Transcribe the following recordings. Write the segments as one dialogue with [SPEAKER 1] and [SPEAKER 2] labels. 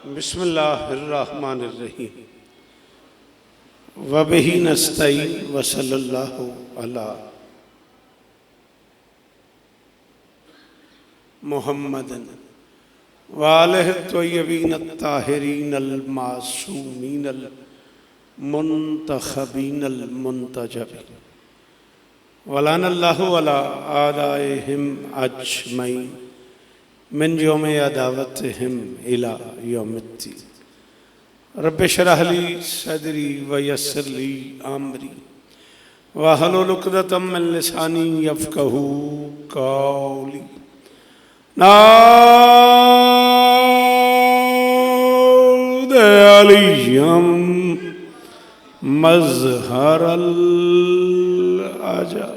[SPEAKER 1] बिस्मिल्लाहिर्रहमानिर्रहीम व बिही नस्तईन व सल्लल्लाहु अला मुहम्मदिन व आलिहि त्वय्यबीन अत्ताहिरीन अल मासूमीन अल मुंतखबीन अल मुंतजबीन वलानल्लाहु अला आदाइहिम अजमईन मिन यौमि अदावतिहिम इला यौमिद्दीन रब्बि इश्रह ली सदरी व यस्सिर ली अमरी वहलुल उक़दतम मिन लिसानी यफ़क़हू क़ौली। नाद अलियम मज़हरल अजा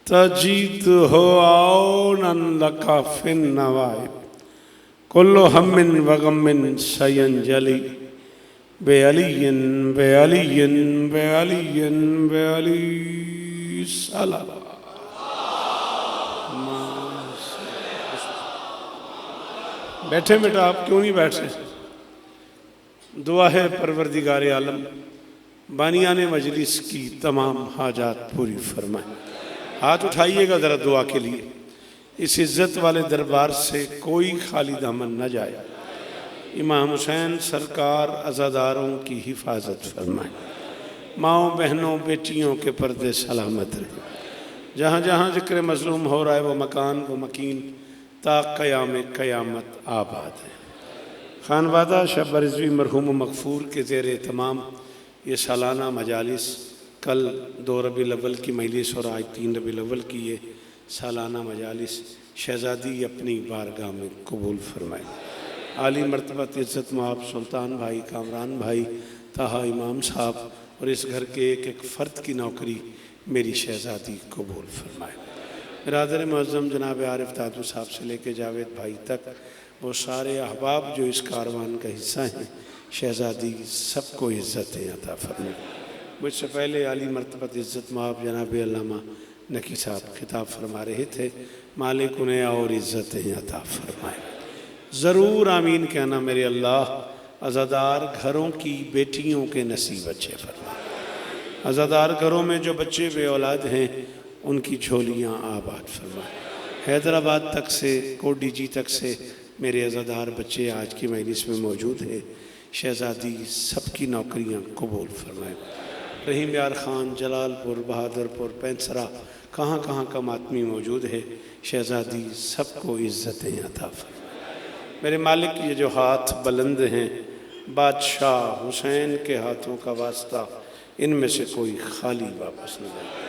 [SPEAKER 1] तजीद हो औनन लका फिन नवाइब कुल्लु हम्मिन व गम्मिन सयंजली बेअलियन बेअलियन बेअलियन बेअली सल्लल्लाहु। बैठे बेटा, आप क्यों नहीं बैठे? दुआ है परवरदिगार आलम बानियान मजलिस की तमाम हाजात पूरी फरमाए। हाथ उठाइएगा ज़रा दुआ के लिए। इस इज़्ज़त वाले दरबार से कोई खाली दामन न जाए। इमाम हुसैन सरकार अज़ादारों की हिफाजत फरमाए। माओं बहनों बेटियों के पर्दे सलामत रहे। जहाँ जहाँ ज़िक्र मज़लूम हो रहा है वो मकान वो मकीन ता क़याम क़यामत आबाद है। खानवादा शब रिज़वी मरहूम मग़फ़ूर के ज़ेर तमाम ये सालाना मजालिस, कल 2 रबीउल अव्वल की मजलिस और आज 3 रबीउल अव्वल की ये सालाना मजालिस शहज़ादी अपनी बारगाह में कबूल फरमाए। आली मर्तबत इज़्ज़त माब सुल्तान भाई, कामरान भाई, ताहा इमाम साहब और इस घर के एक एक फ़र्द की नौकरी मेरी शहज़ादी कबूल फरमाए। बिरादर मुअज़्ज़म जनाब आरिफ दादू साहब से लेके जावेद भाई तक वो सारे अहबाब जो इस कारवान का हिस्सा हैं, शहज़ादी सबको इज़्ज़तें अता फरमाए। मुझसे पहले आली मर्तबत इज़्ज़त माब जनाब अल्लामा नकी साहब खिताब फरमा रहे थे, मालिक उन्हें और इज़्ज़तें अता फरमाए। ज़रूर आमीन कहना मेरे अल्लाह। अज़ादार घरों की बेटियों के नसीब अच्छे फरमाए। अज़ादार घरों में जो बच्चे बे औलाद हैं उनकी झोलियाँ आबाद फरमाए। हैदराबाद तक से कोडी जी तक से मेरे अज़ादार बच्चे आज की मजलिस में मौजूद हैं। शहज़ादी सबकी नौकरियाँ कबूल फरमाए। रहीम यार ख़ान, जलालपुर, बहादुरपुर, पैंसरा, कहाँ कहाँ का मातमी मौजूद है। शहज़ादी सबको इज़्ज़तें अता फरमाए। मेरे मालिक ये जो हाथ बुलंद हैं, बादशाह हुसैन के हाथों का वास्ता, इनमें से कोई खाली वापस न जाए।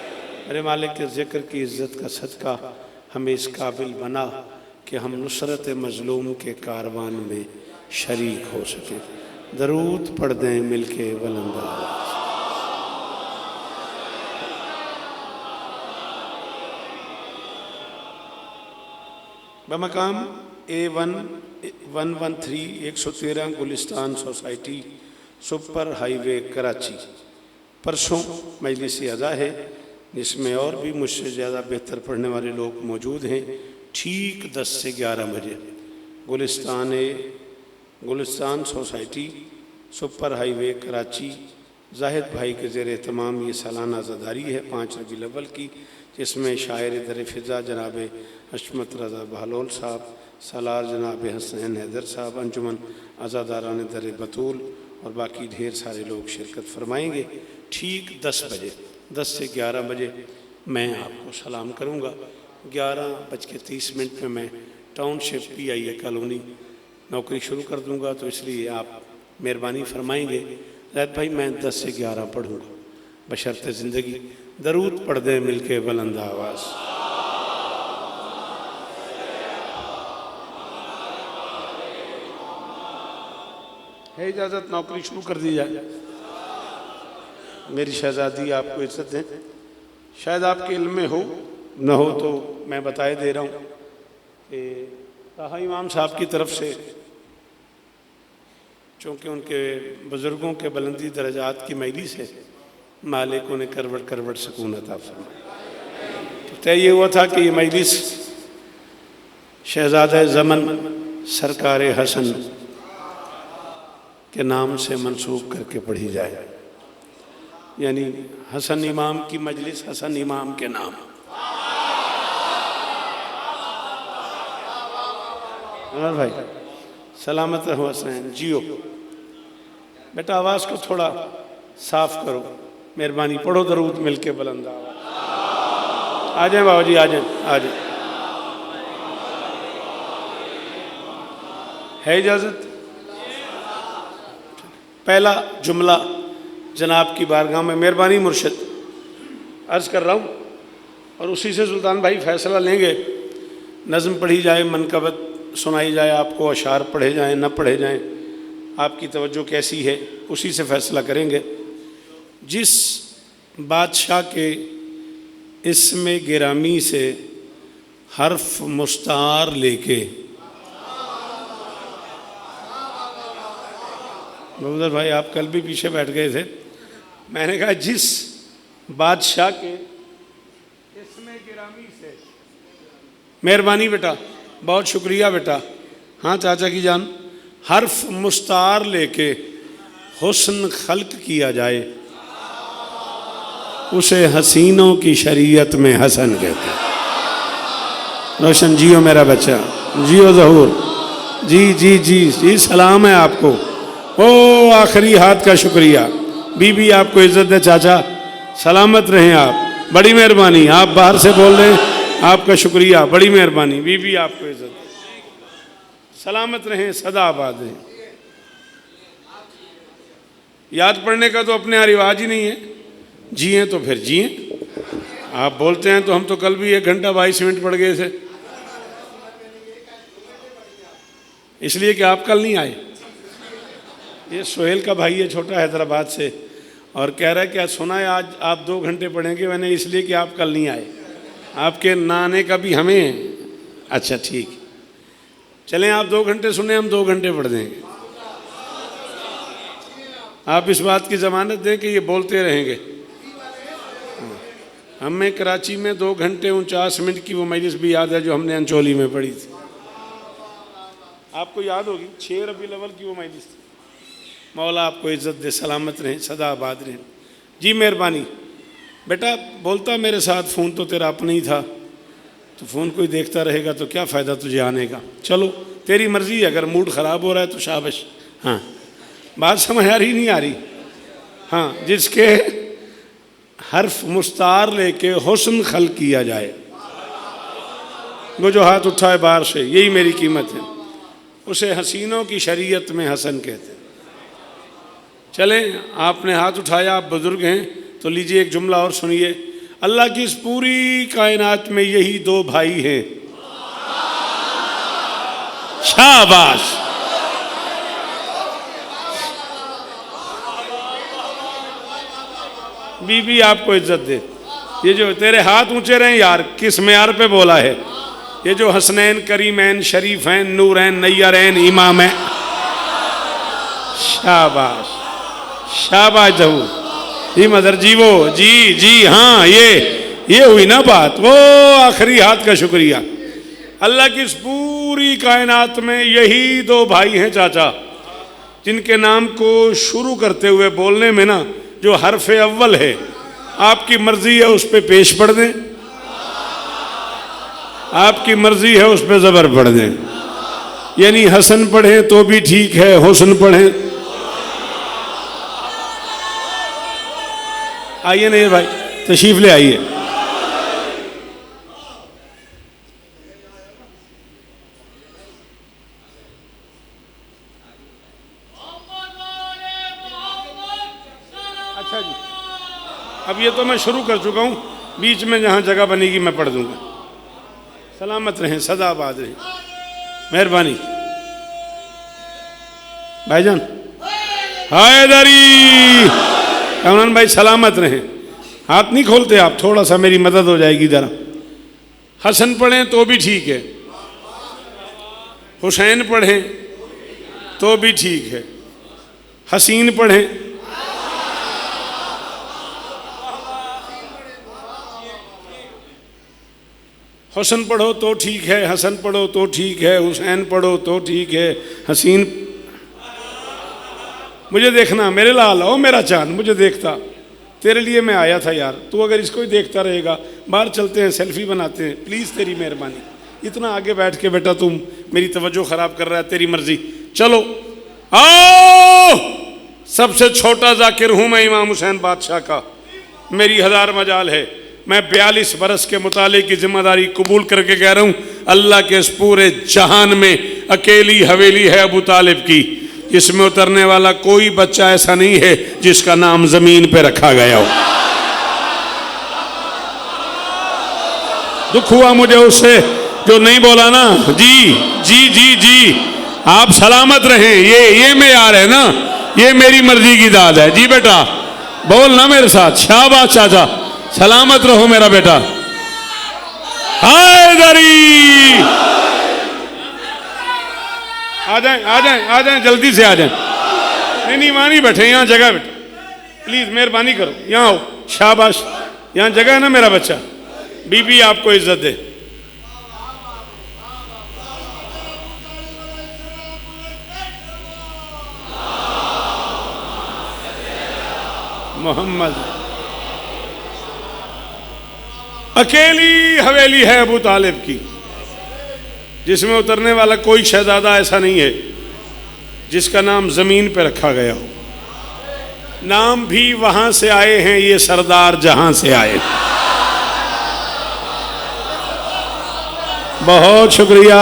[SPEAKER 1] मेरे मालिक के ज़िक्र की इज़्ज़त का सदका हमें इस काबिल बना कि हम नुसरत मज़लूम के कारवान में शरीक हो सकें। दरूद पढ़ दें मिल के बुलंद आवाज़। बमकाम A1113 113 Gulistan society, super highway, Karachi. परसों मजलिस अज़ा है जिसमें और भी मुझसे ज़्यादा बेहतर पढ़ने वाले लोग मौजूद हैं। ठीक 10 से 11 बजे Gulistan society, super highway, Karachi. Zahid भाई के ज़ेर तमाम ये सालाना अज़ादारी है 5 रबीउल अव्वल की, जिसमें शायर दर फ़िज़ा जनाब हशमत रज़ा बहलोल साहब, सालार जनाब हसनैन हैदर साहब, अंजुमन अज़ादारान दर बतूल और बाकी ढेर सारे लोग शिरकत फरमाएंगे। ठीक 10 बजे 10 से 11 बजे मैं आपको सलाम करूँगा। 11:30 में मैं टाउनशिप PIA कॉलोनी नौकरी शुरू कर दूँगा, तो इसलिए आप मेहरबानी फरमाएंगे जैद भाई मैं 10 से 11 पढ़ूँगा बशर्ते ज़िंदगी। दरूद पढ़ दें मिल के बुलंद आवाज़। है इजाज़त, नौकरी शुरू कर दी जाए। मेरी शहज़ादी आपको इज़्ज़त दें। शायद आपके इल्म में हो न हो तो मैं बताए दे रहा हूँ कि ताहा इमाम साहब की तरफ से, चूँकि उनके बुज़ुर्गों के बुलंदी दरजात की मजलिस है, मालिक उन्हें करवट करवट सुकून अता फरमाए। तो तय ये हुआ था कि ये मजलिस शहज़ादा ज़मन सरकार हसन के नाम से मंसूब करके पढ़ी जाए, यानी हसन इमाम की मजलिस हसन इमाम के नाम। अमर भाई सलामत रहो हसनैन, जियो। बेटा आवाज़ को थोड़ा साफ करो, मेहरबानी। पढ़ो दरूद मिलके बुलंद आवाज़। आ जाए बाबा जी, आ जाए, आ जाए। है इजाज़त? पहला जुमला जनाब की बारगाह में, मेहरबानी मुर्शिद अर्ज़ कर रहा हूँ, और उसी से सुल्तान भाई फैसला लेंगे। नज़्म पढ़ी जाए, मनकबत सुनाई जाए आपको, अशार पढ़े जाएं न पढ़े जाएं, आपकी तवज्जो कैसी है उसी से फैसला करेंगे। जिस बादशाह के इसमें गिरामी से हर्फ मुस्तार लेके, मोहम्मद भाई आप कल भी पीछे बैठ गए थे, मैंने कहा जिस बादशाह के इसमें गिरामी से, मेहरबानी बेटा, बहुत शुक्रिया बेटा। हाँ चाचा की जान, हर्फ मुस्तार लेके हुस्न खल्क किया जाए, उसे हसीनों की शरीयत में हसन कहते हैं। रोशन जियो मेरा बच्चा, जियो ज़हूर, जी जी जी जी, सलाम है आपको। ओ आखिरी हाथ का शुक्रिया, बीबी आपको इज्जत दे चाचा, सलामत रहें आप, बड़ी मेहरबानी। आप बाहर से बोल रहे हैं, आपका शुक्रिया, बड़ी मेहरबानी। बीबी आपको इज्जत, सलामत रहें, सदा आबाद रहें। याद पढ़ने का तो अपने यहाँ रिवाज ही नहीं है, जिए तो फिर जिए। आप बोलते हैं तो हम तो कल भी 1 घंटा 22 मिनट पढ़ गए थे, इसलिए कि आप कल नहीं आए। ये सोहेल का भाई है छोटा, हैदराबाद से, और कह रहा है कि आज सुना है आज आप 2 घंटे पढ़ेंगे। मैंने इसलिए कि आप कल नहीं आए, आपके ना आने का भी हमें। अच्छा ठीक, चलें आप 2 घंटे सुने, हम 2 घंटे पढ़ देंगे। आप इस बात की ज़मानत दें कि ये बोलते रहेंगे। हमें कराची में 2 घंटे 49 मिनट की वो मजलिस भी याद है जो हमने अंचोली में पढ़ी थी, आपको याद होगी। 6 रबीउल अव्वल की वो मजलिस थी। मौला आपको इज़्ज़त दे, सलामत रहें, सदा आबाद रहें। जी मेहरबानी बेटा। बोलता मेरे साथ फ़ोन तो तेरा अपना ही था, तो फ़ोन कोई देखता रहेगा तो क्या फ़ायदा तुझे आने का। चलो तेरी मर्ज़ी है, अगर मूड ख़राब हो रहा है तो शाबाश। हाँ बात समझ आ रही नहीं आ रही? हाँ, जिसके हर्फ मुस्तार लेके हुस्न खल किया जाए, वो जो हाथ उठाए बाहर से, यही मेरी कीमत है, उसे हसीनों की शरीयत में हसन कहते हैं। चलें आपने हाथ उठाया, आप बुजुर्ग हैं तो लीजिए एक जुमला और सुनिए। अल्लाह की इस पूरी कायनात में यही 2 भाई हैं। शाबाश, बीबी आपको इज्जत दे। ये जो तेरे हाथ ऊंचे रहे यार, किस मेयार पे बोला है? ये जो हसनैन, करीमैन, शरीफैन, नूरैन, नैयरैन, इमाम है। शाबाश शाबाश जहूर, जी मदर जी, वो जी जी हाँ, ये हुई ना बात। वो आखिरी हाथ का शुक्रिया। अल्लाह की इस पूरी कायनात में यही 2 भाई हैं चाचा, जिनके नाम को शुरू करते हुए बोलने में ना जो हर्फ अव्वल है, आपकी मर्जी है उस पर पेश पढ़ दें, आपकी मर्जी है उस पर ज़बर पढ़ दें। यानी हसन पढ़ें तो भी ठीक है, हुस्न पढ़ें। आइए नहीं भाई, तशरीफ ले आइए। अच्छा जी, अब ये तो मैं शुरू कर चुका हूँ, बीच में जहाँ जगह बनेगी मैं पढ़ दूंगा। सलामत रहें, सदा आबाद रहें, मेहरबानी। भाईजान हैदरी, कमरान भाई सलामत रहें। हाथ नहीं खोलते आप, थोड़ा सा मेरी मदद हो जाएगी ज़रा। हसन पढ़ें तो भी ठीक है, हुसैन पढ़ें तो भी ठीक है, हसीन पढ़ें हुसन पढ़ो तो ठीक है, हसन पढ़ो तो ठीक है, हुसैन पढ़ो तो ठीक है, हसीन। मुझे देखना मेरे लाल, ओ मेरा चांद, मुझे देखता, तेरे लिए मैं आया था यार। तू अगर इसको ही देखता रहेगा, बाहर चलते हैं, सेल्फी बनाते हैं, प्लीज़ तेरी मेहरबानी। इतना आगे बैठ के बेटा तुम मेरी तवज्जो ख़राब कर रहा है, तेरी मर्जी। चलो आओ, सबसे छोटा जाकिर हूँ मैं इमाम हुसैन बादशाह का, मेरी 1000 मजाल है। मैं 42 बरस के मुताले की जिम्मेदारी कबूल करके कह रहा हूँ, अल्लाह के इस पूरे जहान में अकेली हवेली है अबू तालिब की, जिसमें उतरने वाला कोई बच्चा ऐसा नहीं है जिसका नाम जमीन पे रखा गया हो। दुख हुआ मुझे उससे जो नहीं बोला ना। जी जी जी जी, आप सलामत रहें। ये मेयार है ना, ये मेरी मर्जी की दाद है। जी बेटा बोल ना मेरे साथ, शाबाश चाचा, सलामत रहो मेरा बेटा। हैदरी, आ जाएं आ जाएं आ जाएं, जल्दी से आ जाएं। नहीं वहां नहीं बैठे, यहाँ जगह बेटा, प्लीज मेहरबानी करो, यहाँ आओ। शाबाश, यहाँ जगह है ना मेरा बच्चा। बीबी आपको इज्जत दे। मोहम्मद, अकेली हवेली है अबू तालिब की, जिसमें उतरने वाला कोई शहजादा ऐसा नहीं है जिसका नाम जमीन पे रखा गया हो। नाम भी वहां से आए हैं ये सरदार जहां से आए। बहुत शुक्रिया,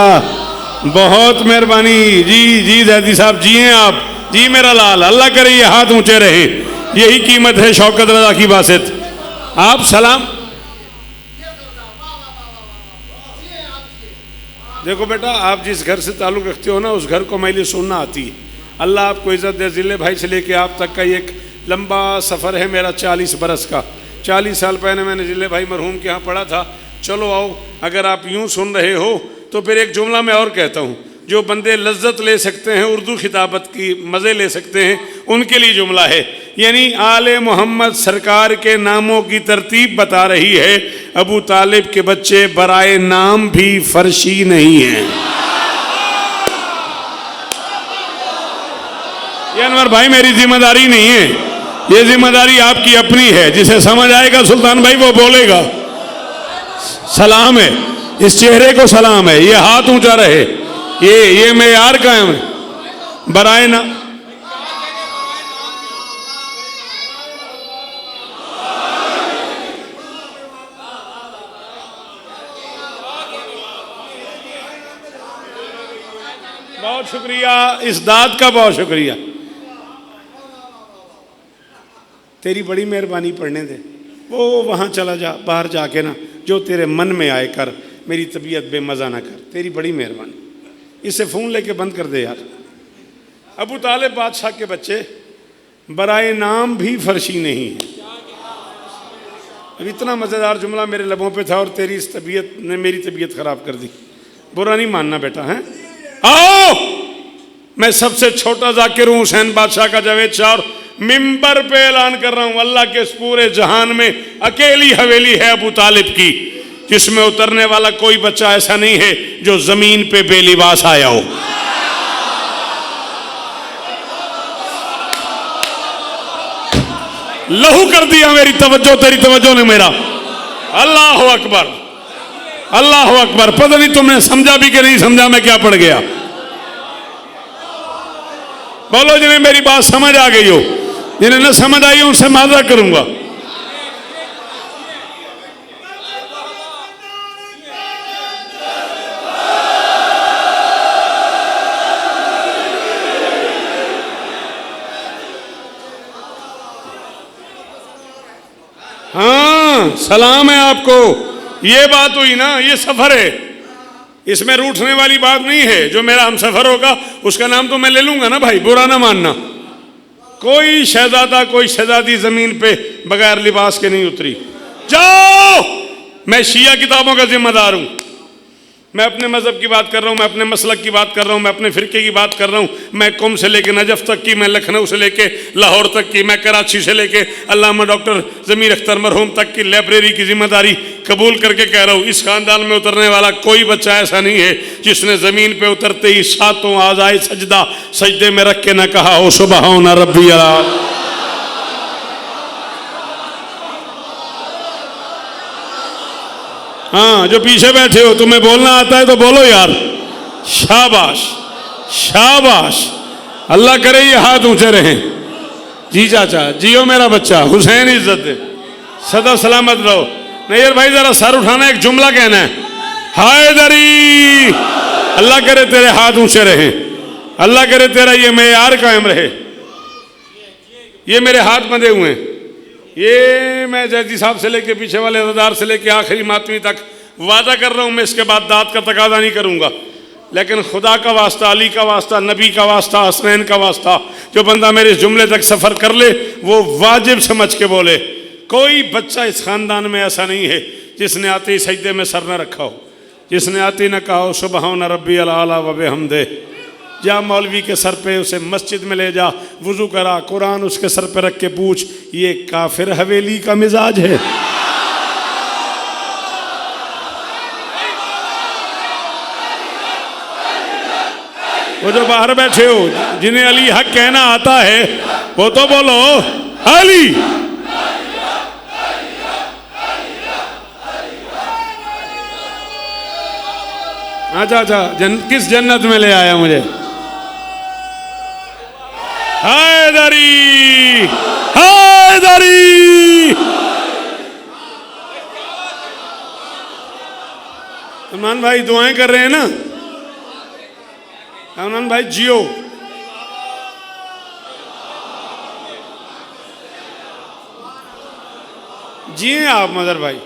[SPEAKER 1] बहुत मेहरबानी। जी जी जैदी साहब, जिए आप, जी मेरा लाल, अल्लाह करे ये हाथ ऊंचे रहे, यही कीमत है शौकत रजा की बासित। आप सलाम। देखो बेटा, आप जिस घर से ताल्लुक़ रखते हो ना, उस घर को मेरे लिए सुनना आती है। अल्लाह आपको इज़्ज़त दे। जिले भाई से लेके आप तक का ये एक लंबा सफ़र है मेरा, 40 बरस का। 40 साल पहले मैंने जिले भाई मरहूम के यहाँ पढ़ा था। चलो आओ, अगर आप यूँ सुन रहे हो तो फिर एक जुमला मैं और कहता हूँ। जो बंदे लज्जत ले सकते हैं, उर्दू खिताबत की मज़े ले सकते हैं, उनके लिए जुमला है। यानी आले मोहम्मद सरकार के नामों की तरतीब बता रही है। अबू तालिब के बच्चे बराए नाम भी फर्शी नहीं हैं। ये अनवर भाई मेरी जिम्मेदारी नहीं है, ये जिम्मेदारी आपकी अपनी है। जिसे समझ आएगा सुल्तान भाई वो बोलेगा। सलाम है, इस चेहरे को सलाम है, ये हाथ ऊंचा रहे, ये मेयार कायम है। बराए ना बहुत शुक्रिया, इस दाद का बहुत शुक्रिया। तेरी बड़ी मेहरबानी, पढ़ने दे। वो वहाँ चला जा, बाहर जाके ना जो तेरे मन में आए कर, मेरी तबीयत बेमज़ा ना कर, तेरी बड़ी मेहरबानी। इसे फ़ोन लेके बंद कर दे यार। अबू तालिब बादशाह के बच्चे बराए नाम भी फर्शी नहीं है। अब इतना मज़ेदार जुमला मेरे लबों पे था और तेरी इस तबीयत ने मेरी तबीयत ख़राब कर दी। बुरा नहीं मानना बेटा, हैं? आओ, मैं सबसे छोटा जाकिर हूँ हुसैन बादशाह का, जावेद शाह, और मिंबर पे ऐलान कर रहा हूँ, अल्लाह के इस पूरे जहान में अकेली हवेली है अबू तालिब की, जिसमें उतरने वाला कोई बच्चा ऐसा नहीं है जो जमीन पे बेलिबास आया हो। लहू कर दिया मेरी तवज्जो, तेरी तवज्जो ने मेरा। अल्लाह अकबर, अल्लाह अकबर। पता नहीं तुमने समझा भी कि नहीं समझा, मैं क्या पढ़ गया। बोलो जिन्हें मेरी बात समझ आ गई हो, जिन्हें न समझ आई हो उनसे माजरा करूंगा। हाँ सलाम है आपको। ये बात हुई ना, ये सफर है, इसमें रूठने वाली बात नहीं है। जो मेरा हम सफर होगा उसका नाम तो मैं ले लूंगा ना भाई, बुरा ना मानना। कोई शहजादा, कोई शहजादी जमीन पे बगैर लिबास के नहीं उतरी। जाओ, मैं शिया किताबों का जिम्मेदार हूं, मैं अपने मज़हब की बात कर रहा हूँ, मैं अपने मसलक की बात कर रहा हूँ, मैं अपने फ़िरके की बात कर रहा हूँ। मैं कुम से लेके नजफ़ तक की, मैं लखनऊ से लेके लाहौर तक की, मैं कराची से लेके अल्लामा डॉक्टर ज़मीर अख्तर मरहूम तक की लाइब्रेरी की जिम्मेदारी कबूल करके कह रहा हूँ, इस ख़ानदान में उतरने वाला कोई बच्चा ऐसा नहीं है जिसने ज़मीन पर उतरते ही सातों आज़ाए सजदा सजदे में रख के न कहा हो सुबहान रब्बी अला। हाँ, जो पीछे बैठे हो, तुम्हें बोलना आता है तो बोलो यार, शाबाश शाबाश। अल्लाह करे ये हाथ ऊंचे रहें। जी चाचा, जियो मेरा बच्चा, हुसैन इज्जत दे, सदा सलामत रहो। नैयर भाई जरा सर उठाना, एक जुमला कहना है, हैदरी। अल्लाह करे तेरे हाथ ऊंचे रहे, अल्लाह करे तेरा ये मेयार कायम रहे। ये मेरे हाथ बंधे हुए हैं, ये मैं जैदी साहब से लेके पीछे वाले अदादार से लेके आखिरी मातमी तक वादा कर रहा हूँ, मैं इसके बाद दाद का तकाजा नहीं करूँगा। लेकिन खुदा का वास्ता, अली का वास्ता, नबी का वास्ता, हसनैन का वास्ता, जो बंदा मेरे इस जुमले तक सफ़र कर ले वो वाजिब समझ के बोले। कोई बच्चा इस ख़ानदान में ऐसा नहीं है जिसने आते ही सजदे में सर न रखा हो, जिसने आते ही न कहा हो सुबहान रब्बी अल आला व बिहम्दे। जा मौलवी के सर पे, उसे मस्जिद में ले जा, वुज़ू करा, कुरान उसके सर पे रख के पूछ, ये काफिर हवेली का मिजाज है? वो जो बाहर बैठे हो, जिन्हें अली हक कहना आता है, वो तो बोलो अली। अच्छा अच्छा, किस जन्नत में ले आया मुझे? हैदरी हैदरी। इमरान भाई दुआएं कर रहे हैं ना? इमरान भाई जियो। जिए आप मदर भाई,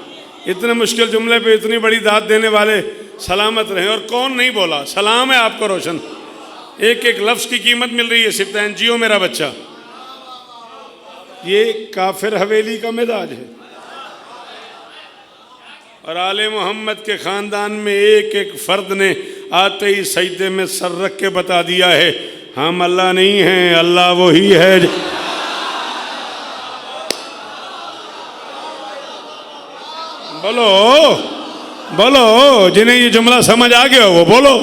[SPEAKER 1] इतने मुश्किल जुमले पे इतनी बड़ी दाद देने वाले सलामत रहें। और कौन नहीं बोला, सलाम है आपको रोशन, एक एक लफ्ज़ की कीमत मिल रही है। सिप्तान जियो मेरा बच्चा। ये काफिर हवेली का मिजाज है। और आले मोहम्मद के ख़ानदान में एक एक फ़र्द ने आते ही सजदे में सर रख के बता दिया है, हम अल्लाह नहीं हैं, अल्लाह वही है। बोलो बोलो, जिन्हें ये जुमला समझ आ गया वो बोलो।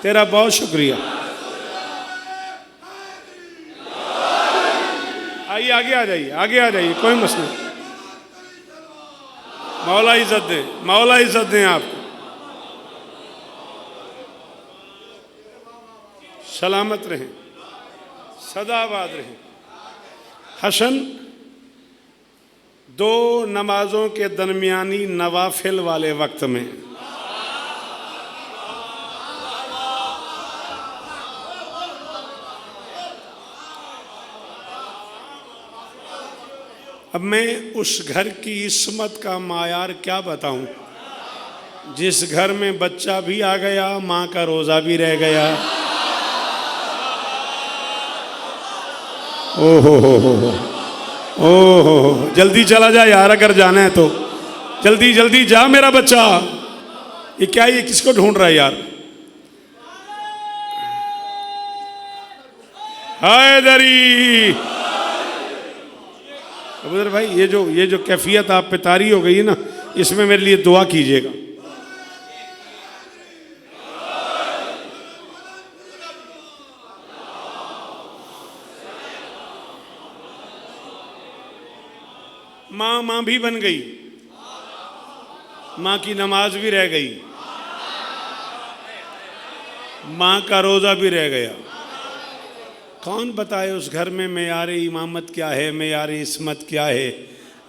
[SPEAKER 1] तेरा बहुत शुक्रिया। आइए आगे आ जाइए, आगे आ जाइए, कोई मसला नहीं। मौला इज्जत दे, मौला इज्जत दें आपको। सलामत रहें, सदाबाद रहें। हसन, दो नमाजों के दरमियानी नवाफिल वाले वक्त में अब मैं उस घर की इस्मत का मायार क्या बताऊं, जिस घर में बच्चा भी आ गया, माँ का रोज़ा भी रह गया। ओहो, जल्दी चला जा यार, अगर जाना है तो जल्दी जल्दी जा मेरा बच्चा। ये क्या, ये किसको ढूंढ रहा है यार? हैदरी। अबूदर भाई, ये जो कैफियत आप पे तारी हो गई है ना, इसमें मेरे लिए दुआ कीजिएगा। माँ भी बन गई, माँ की नमाज भी रह गई, माँ का रोज़ा भी रह गया। कौन बताए उस घर में मेयारे इमामत क्या है, मेयारे इस्मत क्या है?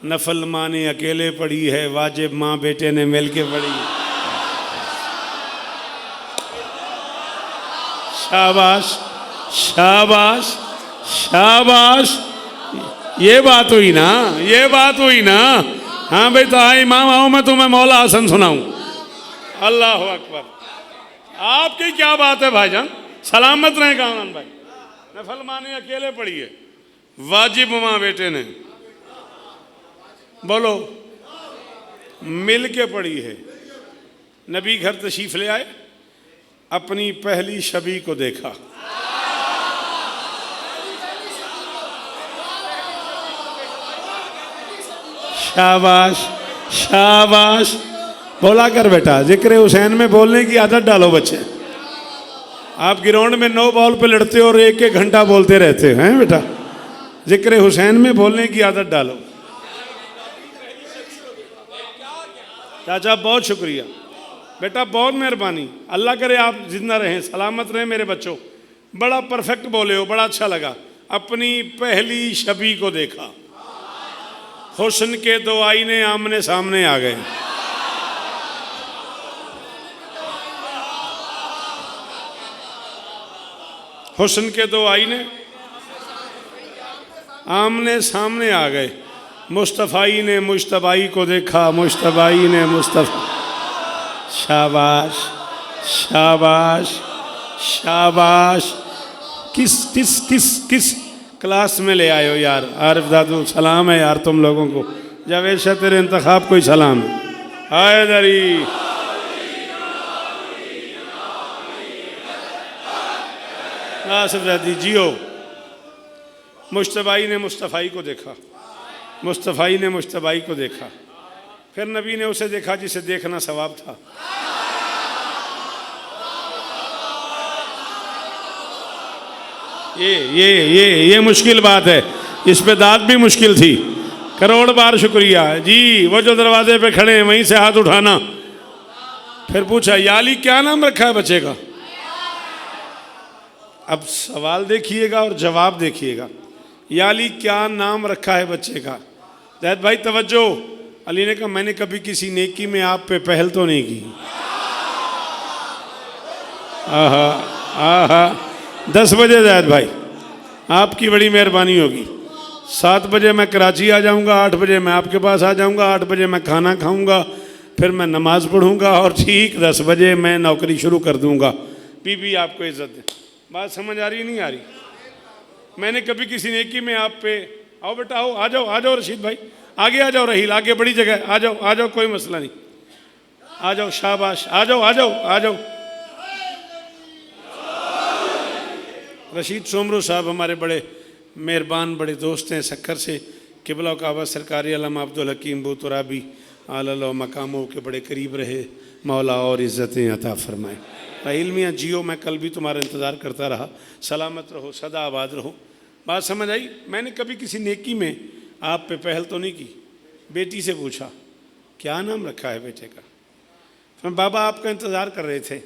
[SPEAKER 1] नफल माँ ने अकेले पढ़ी है, वाजिब माँ बेटे ने मिल के पढ़ी है। शाबाश शाबाश शाबाश। ये बात हुई ना, ये बात हुई ना। हाँ भाई, तो हाँ इमाम आओ, मैं तुम्हें मौला हसन सुनाऊं। अल्लाह अकबर। आपकी क्या बात है भाईजान, सलामत रहें कामरान भाई। नफल माने अकेले पढ़ी है, वाजिब माँ बेटे ने, बोलो, मिल के पढ़ी है। नबी घर तशरीफ ले आए, अपनी पहली शबी को देखा। शाबाश शाबाश, बोला कर बेटा। जिक्र हुसैन में बोलने की आदत डालो बच्चे। आप ग्राउंड में 9 बॉल पे लड़ते हो और 1-1 घंटा बोलते रहते हैं बेटा। जिक्र हुसैन में बोलने की आदत डालो। चाचा बहुत शुक्रिया बेटा, बहुत मेहरबानी। अल्लाह करे आप जिंदा रहें, सलामत रहें मेरे बच्चों। बड़ा परफेक्ट बोले हो, बड़ा अच्छा लगा। अपनी पहली शबी को देखा, हुस्न के 2 आईने आमने सामने आ गए। हुस्न के 2 आईने आमने सामने आ गए। मुस्तफ़ाई ने मुश्तबाई को देखा, मुश्तबाई ने मुस्तफ़ा। शाबाश शाबाश शाबाश। किस किस किस किस क्लास में ले आए हो यार। आरिफ दादू सलाम है यार तुम लोगों को। जावेद शाह तेरे इंतखाब को ही सलाम है। हैदरी नासिर दादी जियो। मुश्तबाई ने मुस्तफ़ाई को देखा, मुस्तफ़ाई ने मुश्तबाई को देखा। फिर नबी ने उसे देखा जिसे देखना सवाब था। ये मुश्किल बात है, इस पे दाद भी मुश्किल थी। करोड़ बार शुक्रिया जी। वो जो दरवाजे पे खड़े हैं वहीं से हाथ उठाना। फिर पूछा या अली क्या नाम रखा है बच्चे का। अब सवाल देखिएगा और जवाब देखिएगा। या अली क्या नाम रखा है बच्चे का। जैद भाई तवज्जो। अली ने कहा मैंने कभी किसी नेकी में आप पे पहल तो नहीं की। आहा आहा। 10 बजे जैद भाई आपकी बड़ी मेहरबानी होगी। 7 बजे मैं कराची आ जाऊंगा, 8 बजे मैं आपके पास आ जाऊंगा, 8 बजे मैं खाना खाऊंगा, फिर मैं नमाज पढ़ूंगा और ठीक 10 बजे मैं नौकरी शुरू कर दूंगा। बीबी आपको इज्जत दे। बात समझ आ रही नहीं आ रही। मैंने कभी किसी नेकी में आप पे। आओ बेटा आओ, आ जाओ आ जाओ रशीद भाई, आगे आ जाओ। रहील आगे बड़ी जगह, आ जाओ आ जाओ, कोई मसला नहीं। आ जाओ शाबाश, आ जाओ आ जाओ आ जाओ। रशीद सोमरू साहब हमारे बड़े मेहरबान, बड़े दोस्त हैं सक्कर से। किबला काबा सरकारी अलम अब्दुल हकीम बूतराबी आला मकामों के बड़े करीब रहे। मौला और इज़्ज़तें अता फरमाए। राहील मियाँ जियो, मैं कल भी तुम्हारा इंतज़ार करता रहा। सलामत रहो, सदा आबाद रहो। बात समझ आई। मैंने कभी किसी नेकी में आप पे पहल तो नहीं की। बेटी से पूछा क्या नाम रखा है बेटे का। फिर बाबा आपका इंतज़ार कर रहे थे।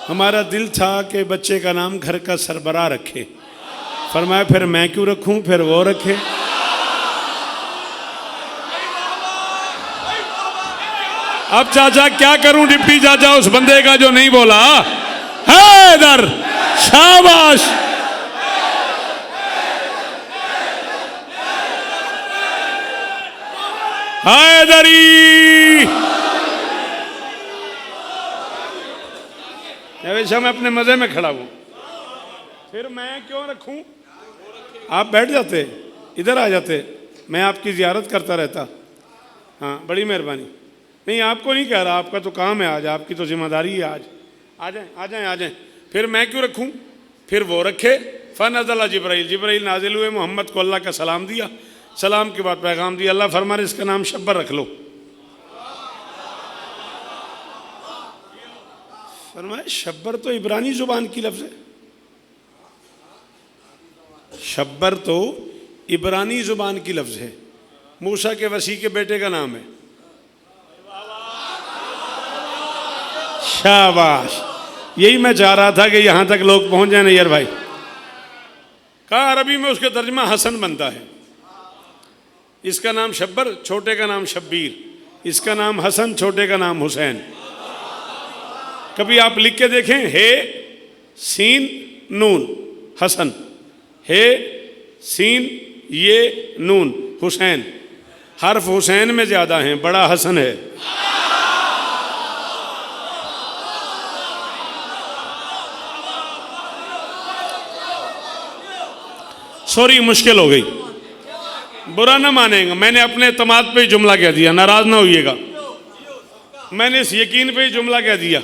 [SPEAKER 1] हमारा दिल था कि बच्चे का नाम घर का सरबराह रखे। फरमाया फिर मैं क्यों रखूं, फिर वो रखे। अब चाचा क्या करूं, डिप्टी चाचा उस बंदे का जो नहीं बोला। हैदर शाबाश। हैदरी। वैसे मैं अपने मजे में खड़ा हूं, फिर मैं क्यों रखूं। आप बैठ जाते, इधर आ जाते, मैं आपकी जियारत करता रहता। हाँ बड़ी मेहरबानी। नहीं आपको नहीं कह रहा, आपका तो काम है आज, आपकी तो जिम्मेदारी है आज। आ जाएं आ जाएं आ जाएं। फिर मैं क्यों रखूं, फिर वो रखे। फ़नज़ला जिब्राइल, जिब्राइल नाजिल हुए, मोहम्मद को अल्लाह का सलाम दिया। सलाम के बाद पैगाम दिया। अल्लाह फरमा रहे इसका नाम शब्बर रख लो। फरमाया शब्बर तो इब्रानी जुबान की लफ्ज़ है। शब्बर तो इब्रानी जुबान की लफ्ज़ है। मूसा के वसी के बेटे का नाम है। शाबाश। यही मैं चाह रहा था कि यहां तक लोग पहुंच जाए नैयर भाई। कहा अरबी में उसका तर्जमा हसन बनता है। इसका नाम शब्बर, छोटे का नाम शब्बीर। इसका नाम हसन, छोटे का नाम हुसैन। कभी आप लिख के देखें, हे सीन नून हसन, हे सीन ये नून हुसैन। हर्फ हुसैन में ज्यादा हैं, बड़ा हसन है। सॉरी मुश्किल हो गई, बुरा ना मानेंगे, मैंने अपने एतमाद पे ही जुमला कह दिया, नाराज ना होइएगा। मैंने इस यकीन पे ही जुमला कह दिया।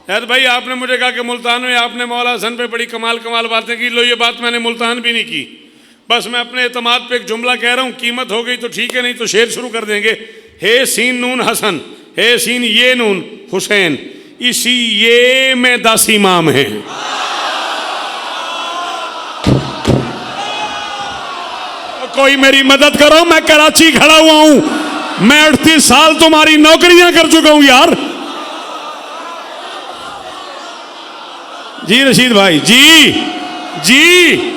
[SPEAKER 1] यार भाई आपने मुझे कहा कि मुल्तान में आपने मौला हसन पे बड़ी कमाल कमाल बातें की, लो ये बात मैंने मुल्तान भी नहीं की, बस मैं अपने एतमाद पे एक जुमला कह रहा हूँ, कीमत हो गई तो ठीक है, नहीं तो शेर शुरू कर देंगे। हे सीन नून हसन, हे सीन ये नून हुसैन, इसी ये में 10 इमाम हैं। कोई मेरी मदद करो, मैं कराची खड़ा हुआ हूं, मैं 38 साल तुम्हारी नौकरियां कर चुका हूं यार। जी रशीद भाई, जी जी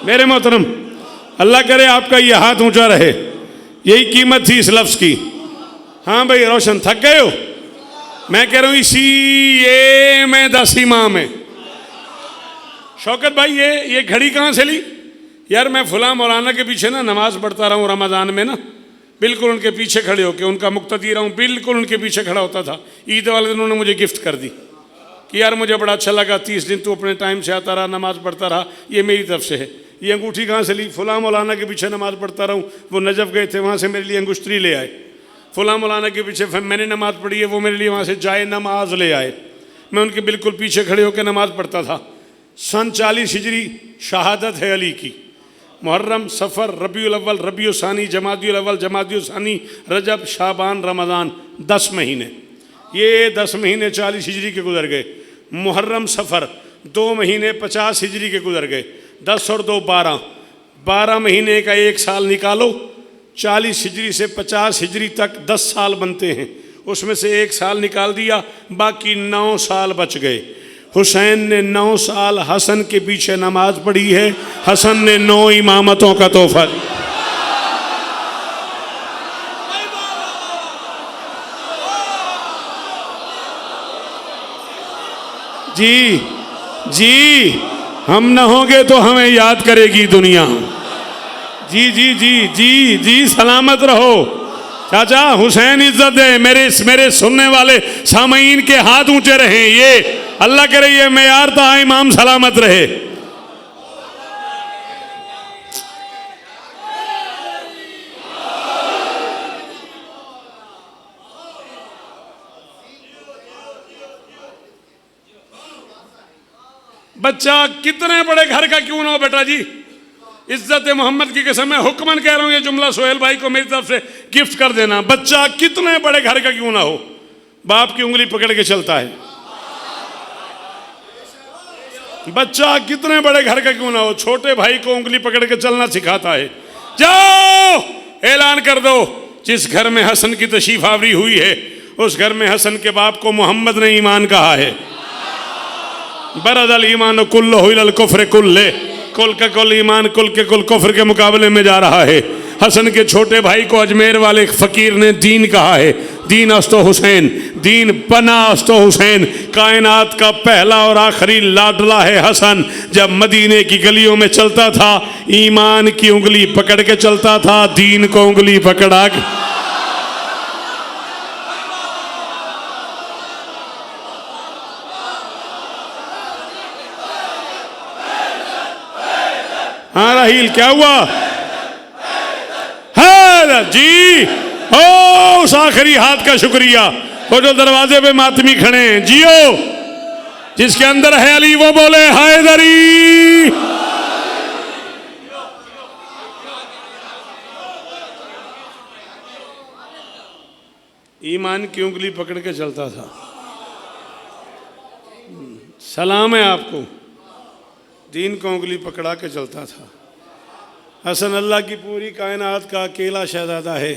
[SPEAKER 1] मेरे मोहतरम, अल्लाह करे आपका ये हाथ ऊंचा रहे, यही कीमत थी इस लफ्ज की। हाँ भाई रोशन, थक गए हो? मैं कह रहा हूं इसी ये में 10 इमाम है। शौकत भाई ये घड़ी कहाँ से ली? यार मैं फुला मौलाना के पीछे ना नमाज पढ़ता रहा हूँ रमज़ान में ना, बिल्कुल उनके पीछे खड़े होकर उनका मुक्तदी रहा हूँ, बिल्कुल उनके पीछे खड़ा होता था। ईद वाले दिन उन्होंने मुझे गिफ्ट कर दी कि यार मुझे बड़ा अच्छा लगा, 30 दिन तू अपने टाइम से आता रहा, नमाज पढ़ता रहा, ये मेरी तरफ से है। ये अंगूठी कहाँ से ली? फुला मौलाना के पीछे नमाज पढ़ता रहा हूँ, वो नजफ़ गए थे, वहाँ से मेरे लिए अंगुश्तरी ले आए। फुला मौलाना के पीछे मैंने नमाज पढ़ी है, वो मेरे लिए वहाँ से जाए नमाज ले आए। मैं उनके बिल्कुल पीछे खड़े होकर नमाज पढ़ता था। सन 40 हिजरी शहादत है अली की। मुहर्रम, सफ़र, रबीउल अव्वल, रबीउल सानी, जमादियुल अव्वल, जमादियुल सानी, रजब, शाबान, रमज़ान, 10 महीने। ये 10 महीने 40 हिजरी के गुजर गए। मुहर्रम, सफ़र 2 महीने 50 हिजरी के गुजर गए। 10 और 2 12, 12 महीने का एक साल निकालो। 40 हिजरी से 50 हिजरी तक 10 साल बनते हैं, उसमें से एक साल निकाल दिया, बाकी 9 साल बच गए। हुसैन ने 9 साल हसन के पीछे नमाज पढ़ी है, हसन ने 9 इमामतों का तोहफा दिया। जी जी, हम न होंगे तो हमें याद करेगी दुनिया। जी जी जी जी जी, सलामत रहो चाचा, हुसैन इज्जत दे। मेरे सुनने वाले सामईन के हाथ ऊंचे रहें, ये अल्लाह करे ये मेयार था, इमाम सलामत रहे। बच्चा कितने बड़े घर का क्यों ना हो बेटा जी, इज्जत मोहम्मद की कसम, मैं हुक्मन कह रहा हूं, ये जुमला सोहेल भाई को मेरी तरफ से गिफ्ट कर देना। बच्चा कितने बड़े घर का क्यों ना हो, बाप की उंगली पकड़ के चलता है। बच्चा कितने बड़े घर का क्यों ना हो, छोटे भाई को उंगली पकड़ के चलना सिखाता है। जाओ ऐलान कर दो, जिस घर में हसन की तशरीफ आवरी हुई है, उस घर में हसन के बाप को मोहम्मद ने ईमान कहा है। बरदल ईमान कुल्लुल कुफ्र कुल्ले, कुल का कुल ईमान कुल के कुल कुफ्र के मुकाबले में जा रहा है। हसन के छोटे भाई को अजमेर वाले फकीर ने दीन कहा है। दीन अस्तो हुसैन, दीन पना अस्तो हुसैन। कायनात का पहला और आखिरी लाडला है हसन। जब मदीने की गलियों में चलता था, ईमान की उंगली पकड़ के चलता था, दीन को उंगली पकड़ा के। हाँ राहील, क्या हुआ? है जी, ओ उस आखिरी हाथ का शुक्रिया। वो जो दरवाजे पे मातमी खड़े हैं, जियो, जिसके अंदर है अली, वो बोले हैदरी। ईमान की उंगली पकड़ के चलता था। सलाम है आपको, दीन को उंगली पकड़ा के चलता था। हसन अल्लाह की पूरी कायनात का अकेला शहजादा है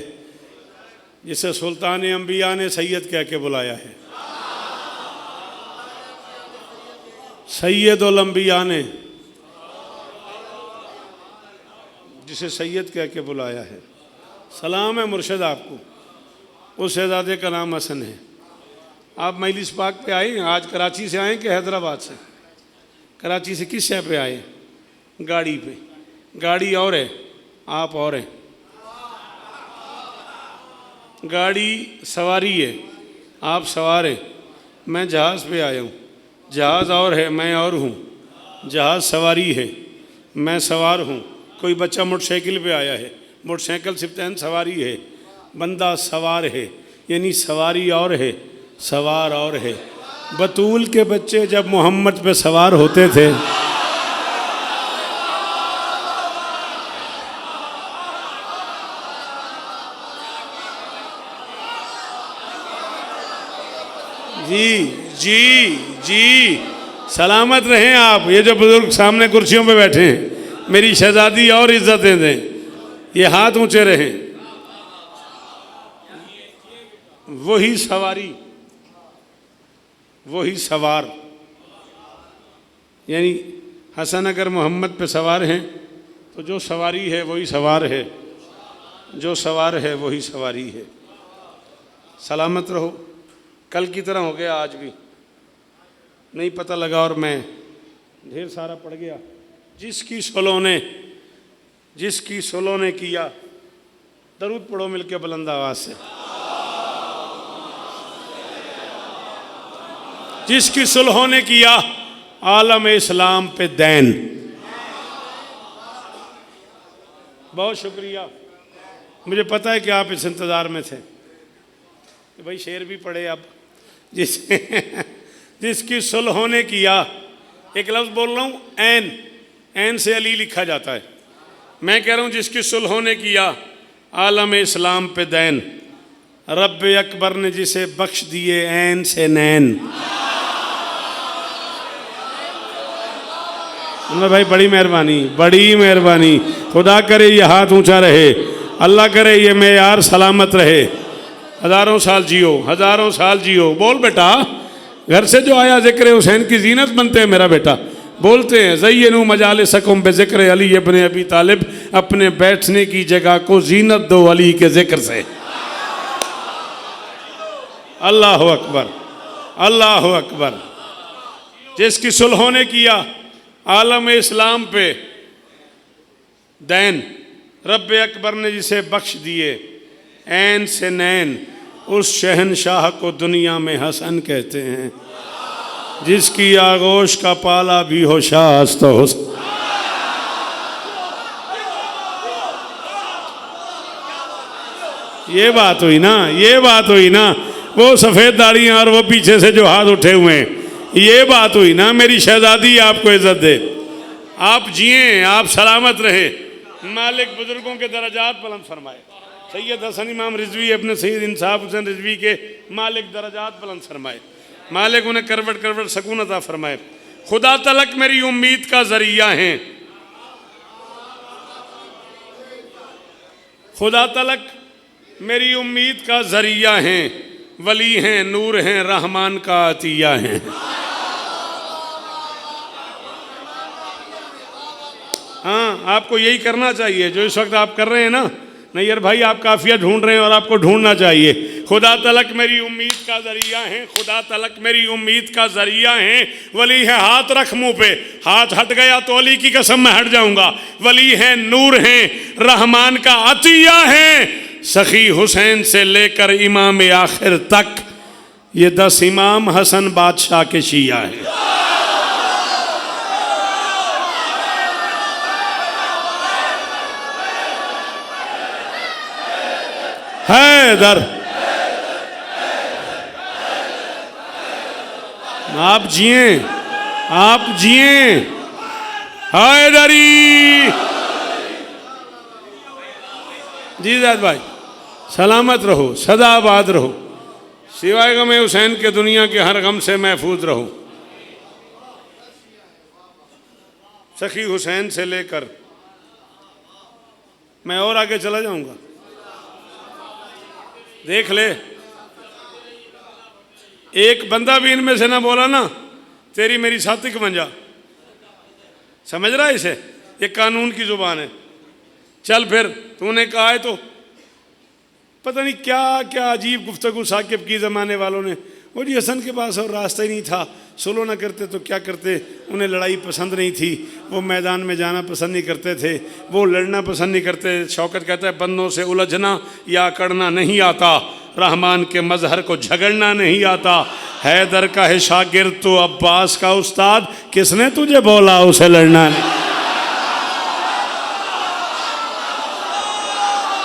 [SPEAKER 1] जिसे सुल्तान अंबिया ने सैयद कह के बुलाया है। सैयदुल अंबिया ने जिसे सैयद कह के बुलाया है। सलाम है मुर्शिद आपको। उस शहजादे का नाम हसन है। आप मजलिस पाक पे आए, आज कराची से आए कि हैदराबाद से? कराची से किस शहर पे आए? गाड़ी पे। गाड़ी और है, आप और हैं। गाड़ी सवारी है, आप सवार हैं। मैं जहाज़ पे आया हूँ, जहाज़ और है, मैं और हूँ। जहाज़ सवारी है, मैं सवार हूँ। कोई बच्चा मोटरसाइकिल पे आया है, मोटरसाइकिल सिर्फ तहन सवारी है, बंदा सवार है, यानी सवारी और है, सवार और है। बतूल के बच्चे जब मोहम्मद पे सवार होते थे, जी जी जी, सलामत रहें आप। ये जो बुजुर्ग सामने कुर्सियों पे बैठे हैं, मेरी शहजादी और इज्जतें दें, ये हाथ ऊंचे रहें। वही सवारी, वही सवार, यानी हसन अगर मोहम्मद पे सवार हैं तो जो सवारी है वही सवार है, जो सवार है वही सवारी है। सलामत रहो। कल की तरह हो गया आज भी, नहीं पता लगा और मैं ढेर सारा पड़ गया। जिसकी सुलह ने किया, दरूद पढ़ो मिलके बुलंद आवाज से। जिसकी सुलह ने किया आलम इस्लाम पे दैन। बहुत शुक्रिया। मुझे पता है कि आप इस इंतज़ार में थे कि भाई शेर भी पढ़े। अब जिसकी सुलह ने किया, एक लफ्ज़ बोल रहा हूँ, ऐन से अली लिखा जाता है। मैं कह रहा हूँ जिसकी सुलह ने किया आलम इस्लाम पे दैन, रब अकबर ने जिसे बख्श दिए ऐन से नैन। भाई बड़ी मेहरबानी, बड़ी मेहरबानी। खुदा करे ये हाथ ऊंचा रहे, अल्लाह करे ये मेयार सलामत रहे। हज़ारों साल जियो, हज़ारों साल जियो। बोल बेटा, घर से जो आया ज़िक्र हुसैन की जीनत बनते हैं मेरा बेटा। बोलते हैं ज़य्यनू मजालिसकुम बिज़िक्र अली इब्न अबी तालिब, अपने बैठने की जगह को जीनत दो अली के जिक्र से। अल्लाह अकबर, अल्लाह अकबर। जिसकी सुलह ने किया आलम इस्लाम पे दैन, रब अकबर ने जिसे बख्श दिए ऐन से नैन, उस शहनशाह को दुनिया में हसन कहते हैं। जिसकी आगोश का पाला भी हो शास्त हो। ये बात हुई ना, ये बात हुई ना। वो सफ़ेद दाढ़ियाँ और वो पीछे से जो हाथ उठे हुए हैं, ये बात हुई ना। मेरी शहजादी आपको इज्जत दे, आप जिए, आप सलामत रहे। मालिक बुजुर्गों के दर्जात बुलंद फरमाए। सैयद हसन इमाम रिजवी अपने सैयद इंसाफ हुसैन रिजवी के मालिक दर्जात बुलंद फरमाए। मालिक उन्हें करवट करवट सकून अता फरमाए। खुदा तलक मेरी उम्मीद का जरिया हैं, खुदा तलक मेरी उम्मीद का जरिया हैं। वली हैं, नूर हैं, रहमान का अतिया हैं। हाँ, आपको यही करना चाहिए जो इस वक्त आप कर रहे हैं ना। नैयर भाई, आप काफिया ढूंढ रहे हैं और आपको ढूंढना चाहिए। खुदा तलक मेरी उम्मीद का जरिया है, खुदा तलक मेरी उम्मीद का जरिया है। वली है, हाथ रख मुंह पे, हाथ हट गया तो अली की कसम मैं हट जाऊंगा। वली है, नूर है, रहमान का अतिया है। सखी हुसैन से लेकर इमाम आखिर तक ये 10 इमाम हसन बादशाह के शिया है। हैदर, आप जिए, आप जिए। हैदरी जी जाद भाई, सलामत रहो, सदा आबाद रहो। सिवाय गम हुसैन के दुनिया के हर गम से महफूज रहो। सखी हुसैन से लेकर मैं और आगे चला जाऊंगा। देख ले, एक बंदा भी इनमें से ना बोला ना तेरी मेरी सातिक बन जा। समझ रहा है इसे? ये कानून की जुबान है। चल फिर, तूने कहा है तो पता नहीं क्या क्या अजीब गुफ्तगू साकिब की ज़माने वालों ने। वो जी हसन के पास और रास्ता ही नहीं था, सुलह ना करते तो क्या करते, उन्हें लड़ाई पसंद नहीं थी, वो मैदान में जाना पसंद नहीं करते थे, वो लड़ना पसंद नहीं करते। शौकत कहता है बंदों से उलझना या अकड़ना नहीं आता, रहमान के मजहर को झगड़ना नहीं आता। हैदर का है शागिर्द तो अब्बास का उस्ताद, किसने तुझे बोला उसे लड़ना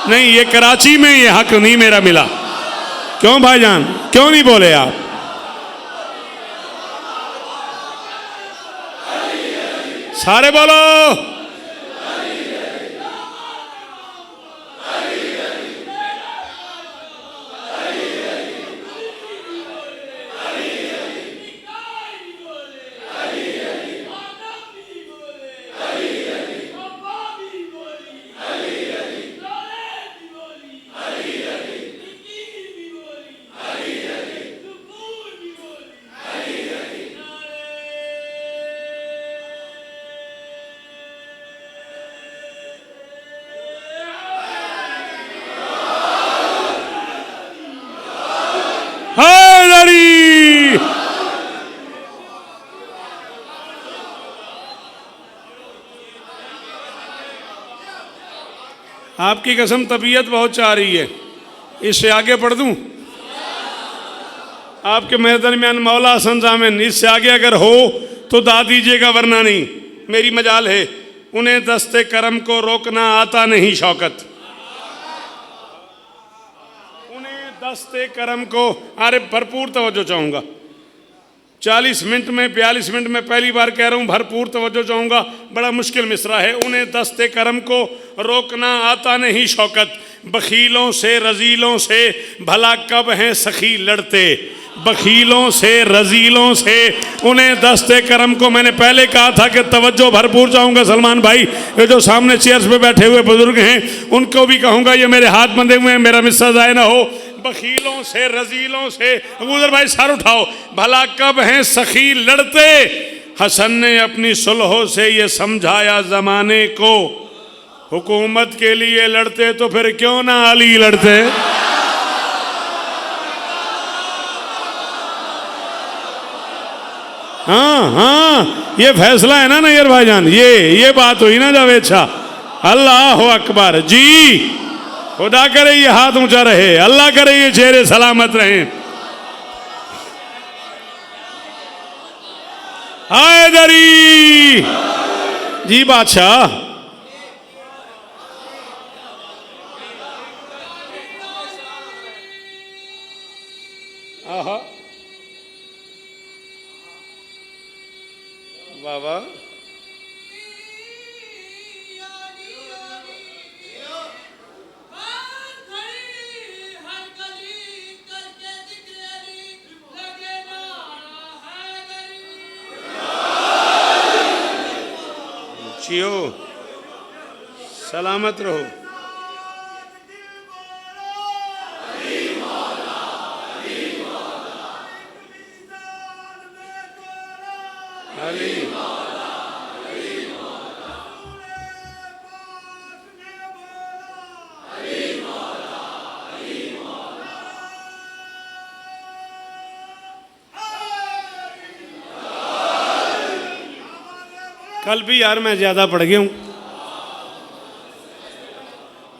[SPEAKER 1] नहीं। ये कराची में ये हक नहीं मेरा मिला। क्यों भाईजान, क्यों नहीं बोले आप? सारे बोलो। आपकी कसम तबीयत बहुत चाह रही है, इससे आगे पढ़ दूं? आपके मेरे दरमियान मौला हसन जामिन, इससे आगे अगर हो तो दा दीजिएगा, वरना नहीं। मेरी मजाल है, उन्हें दस्ते करम को रोकना आता नहीं शौकत, उन्हें दस्ते करम को, अरे भरपूर तवज्जो चाहूँगा। 40 मिनट में 42 मिनट में पहली बार कह रहा हूँ, भरपूर तवज्जो चाहूँगा। बड़ा मुश्किल मिसरा है। उन्हें दस्ते करम को रोकना आता नहीं शौकत, बखीलों से रजीलों से भला कब हैं सखी लड़ते, बखीलों से रजीलों से। उन्हें दस्ते करम को मैंने पहले कहा था कि तवज्जो भरपूर चाहूँगा। सलमान भाई, ये जो सामने चेयर्स पे बैठे हुए बुजुर्ग हैं, उनको भी कहूँगा ये मेरे हाथ बंधे हुए हैं, मेरा मिस्सा ज़ाय ना हो। बखीलों से रजीलों से, अबूजर भाई सर उठाओ, भला कब हैं सखी लड़ते। हसन ने अपनी सुलहों से ये समझाया जमाने को, हुकूमत के लिए लड़ते तो फिर क्यों ना अली लड़ते। हाँ हाँ, ये फैसला है ना नैयर भाईजान, ये बात हुई ना जावेद शाह। अल्लाह अकबर जी, खुदा करे ये हाथ ऊंचा रहे, अल्लाह करे ये चेहरे सलामत रहे। हैदरी जी बादशाह, आहा वाह वाह, जियो सलामत रहो। अली कल भी यार मैं ज़्यादा पढ़ गया हूँ,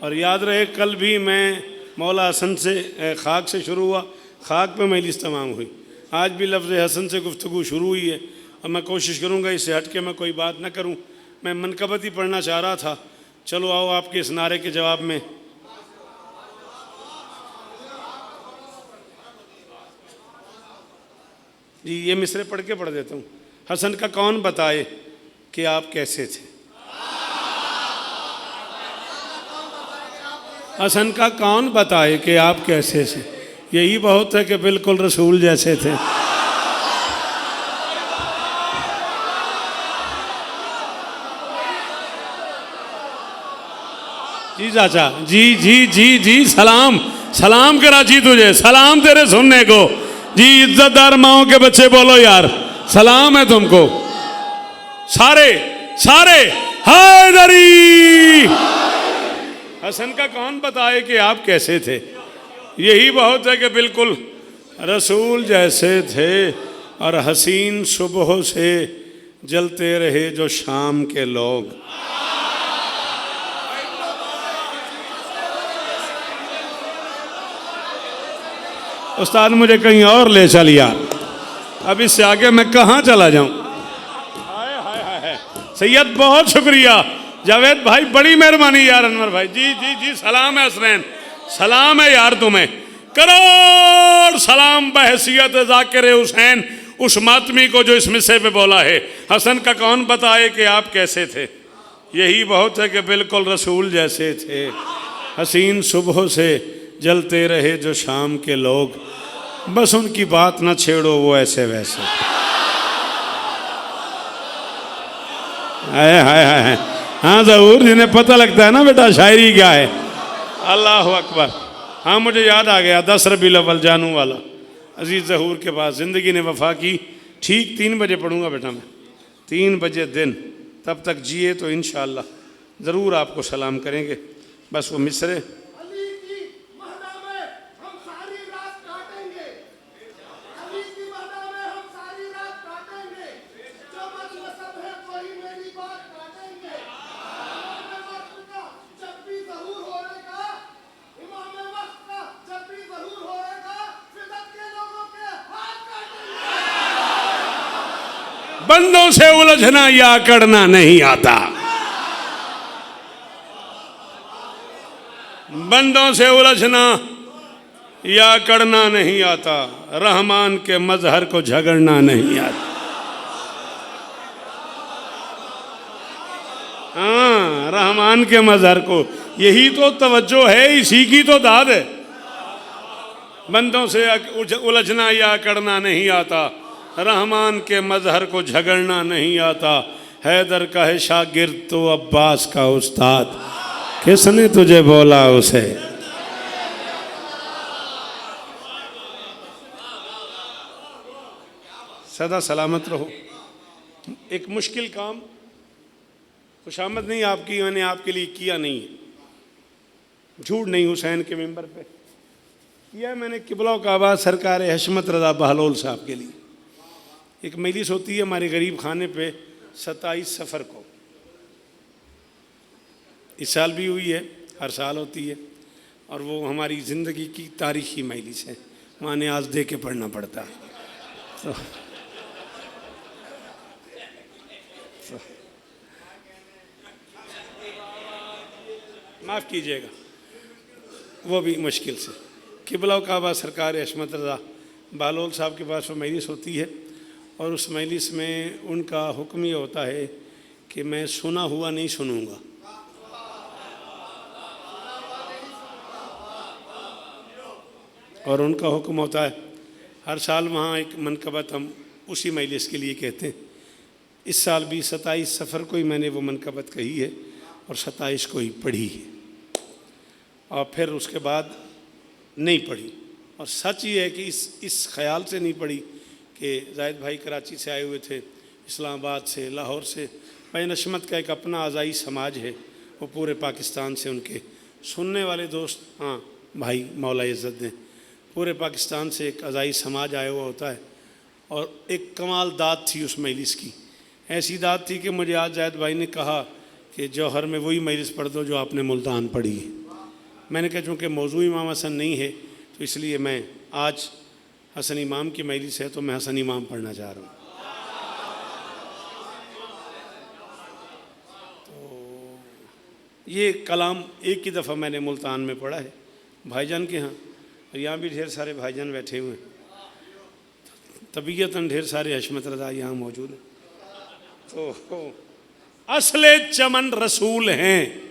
[SPEAKER 1] और याद रहे कल भी मैं मौला हसन से खाक से शुरू हुआ, खाक पे मजलिस तमाम हुई। आज भी लफ्ज़ हसन से गुफ्तगू शुरू हुई है, और मैं कोशिश करूँगा इससे हट के मैं कोई बात ना करूँ। मैं मनकबत ही पढ़ना चाह रहा था। चलो आओ आपके इस नारे के जवाब में। जी ये मिसरे पढ़ के पढ़ देता हूँ। हसन का कौन बताए कि आप कैसे थे, हसन का कौन बताए कि आप कैसे थे। यही बहुत है कि बिल्कुल रसूल जैसे थे। जी चाचा, जी जी जी जी, सलाम सलाम कराची तुझे, सलाम तेरे सुनने को। जी इज्जतदार माओ के बच्चे बोलो यार, सलाम है तुमको सारे सारे। हैदरी हसन का कौन बताए कि आप कैसे थे। यही बहुत है कि बिल्कुल रसूल जैसे थे और हसीन सुबह से जलते रहे जो शाम के लोग। उस्ताद मुझे कहीं और ले चल यार, अब इससे आगे मैं कहाँ चला जाऊं। हाय हाय हाय, सैयद बहुत शुक्रिया, जावेद भाई बड़ी मेहरबानी यार, अनवर भाई जी जी जी, सलाम है हसनैन, सलाम है यार तुम्हें, करोड़ सलाम बहैसियत ज़ाकिर हुसैन, उस मातमी को जो इस मिस्से पे बोला है, हसन का कौन बताए कि आप कैसे थे। यही बहुत है कि बिल्कुल रसूल जैसे थे, हसीन सुबह से जलते रहे जो शाम के लोग, बस उनकी बात ना छेड़ो वो ऐसे वैसे। हाय हाय हाय, हाँ ज़रूर, जिन्हें पता लगता है ना बेटा शायरी क्या है। अल्लाह अकबर। हाँ मुझे याद आ गया, 10 रबीउल अव्वल जानू वाला अजीज़ ज़हूर के पास ज़िंदगी ने वफ़ा की। ठीक 3 बजे पढ़ूंगा बेटा मैं, 3 बजे दिन, तब तक जिए तो इंशाअल्लाह ज़रूर आपको सलाम करेंगे। बस वो मिसरे बंदों से उलझना या अकड़ना नहीं आता, बंदों से उलझना या अकड़ना नहीं आता, रहमान के मजहर को झगड़ना नहीं आता। हाँ रहमान के मजहर को, यही तो तवज्जो है, इसी की तो दाद है। बंदों से उलझना या अकड़ना नहीं आता, रहमान के मजहर को झगड़ना नहीं आता। हैदर का है शागिर्द तो अब्बास का उस्ताद, किसने तुझे बोला उसे। सदा सलामत रहो। एक मुश्किल काम, खुशामद नहीं आपकी, मैंने आपके लिए किया नहीं है, झूठ नहीं, हुसैन के मिंबर पे किया मैंने किबला काबा सरकार हशमत रज़ा बहलोल साहब के लिए। एक मजलिस होती है हमारे गरीब खाने पे 27 सफ़र को, इस साल भी हुई है, हर साल होती है, और वो हमारी ज़िंदगी की तारीख़ी मजलिस है, वहाँ न्याज दे के पढ़ना पड़ता है। तो माफ़ कीजिएगा, वो भी मुश्किल से किबला काबा सरकार हशमत रज़ा बहलोल साहब के पास वो मजलिस होती है, और उस मजलिस में उनका हुक्म ये होता है कि मैं सुना हुआ नहीं सुनूंगा। और उनका हुक्म होता है, हर साल वहाँ एक मनकबत हम उसी मजलिस के लिए कहते हैं। इस साल भी 27 सफ़र को ही मैंने वो मनकबत कही है और 27 को ही पढ़ी है, और फिर उसके बाद नहीं पढ़ी। और सच ये है कि इस ख्याल से नहीं पढ़ी कि जाहिद भाई कराची से आए हुए थे, इस्लामाबाद से, लाहौर से, भाई नशमत का एक अपना आज़ाई समाज है, वो पूरे पाकिस्तान से उनके सुनने वाले दोस्त, हाँ भाई मौला इज़्ज़त दें, पूरे पाकिस्तान से एक आज़ाई समाज आया हुआ होता है। और एक कमाल दाद थी उस मजलिस की, ऐसी दाद थी कि मुझे आज जाहिद भाई ने कहा कि जौहर में वही मजलिस पढ़ दो जो आपने मुल्तान पढ़ी है। मैंने कहा चूँकि मौजू इमाम हसन नहीं है तो इसलिए मैं आज हसन इमाम की मजलिस है तो मैं हसन इमाम पढ़ना चाह रहा हूँ। तो ये कलाम एक ही दफ़ा मैंने मुल्तान में पढ़ा है भाईजान के यहाँ, और यहाँ भी ढेर सारे भाईजान बैठे हुए हैं, तबीयतन ढेर सारे हशमत रज़ा यहाँ मौजूद हैं। तो असले चमन रसूल हैं,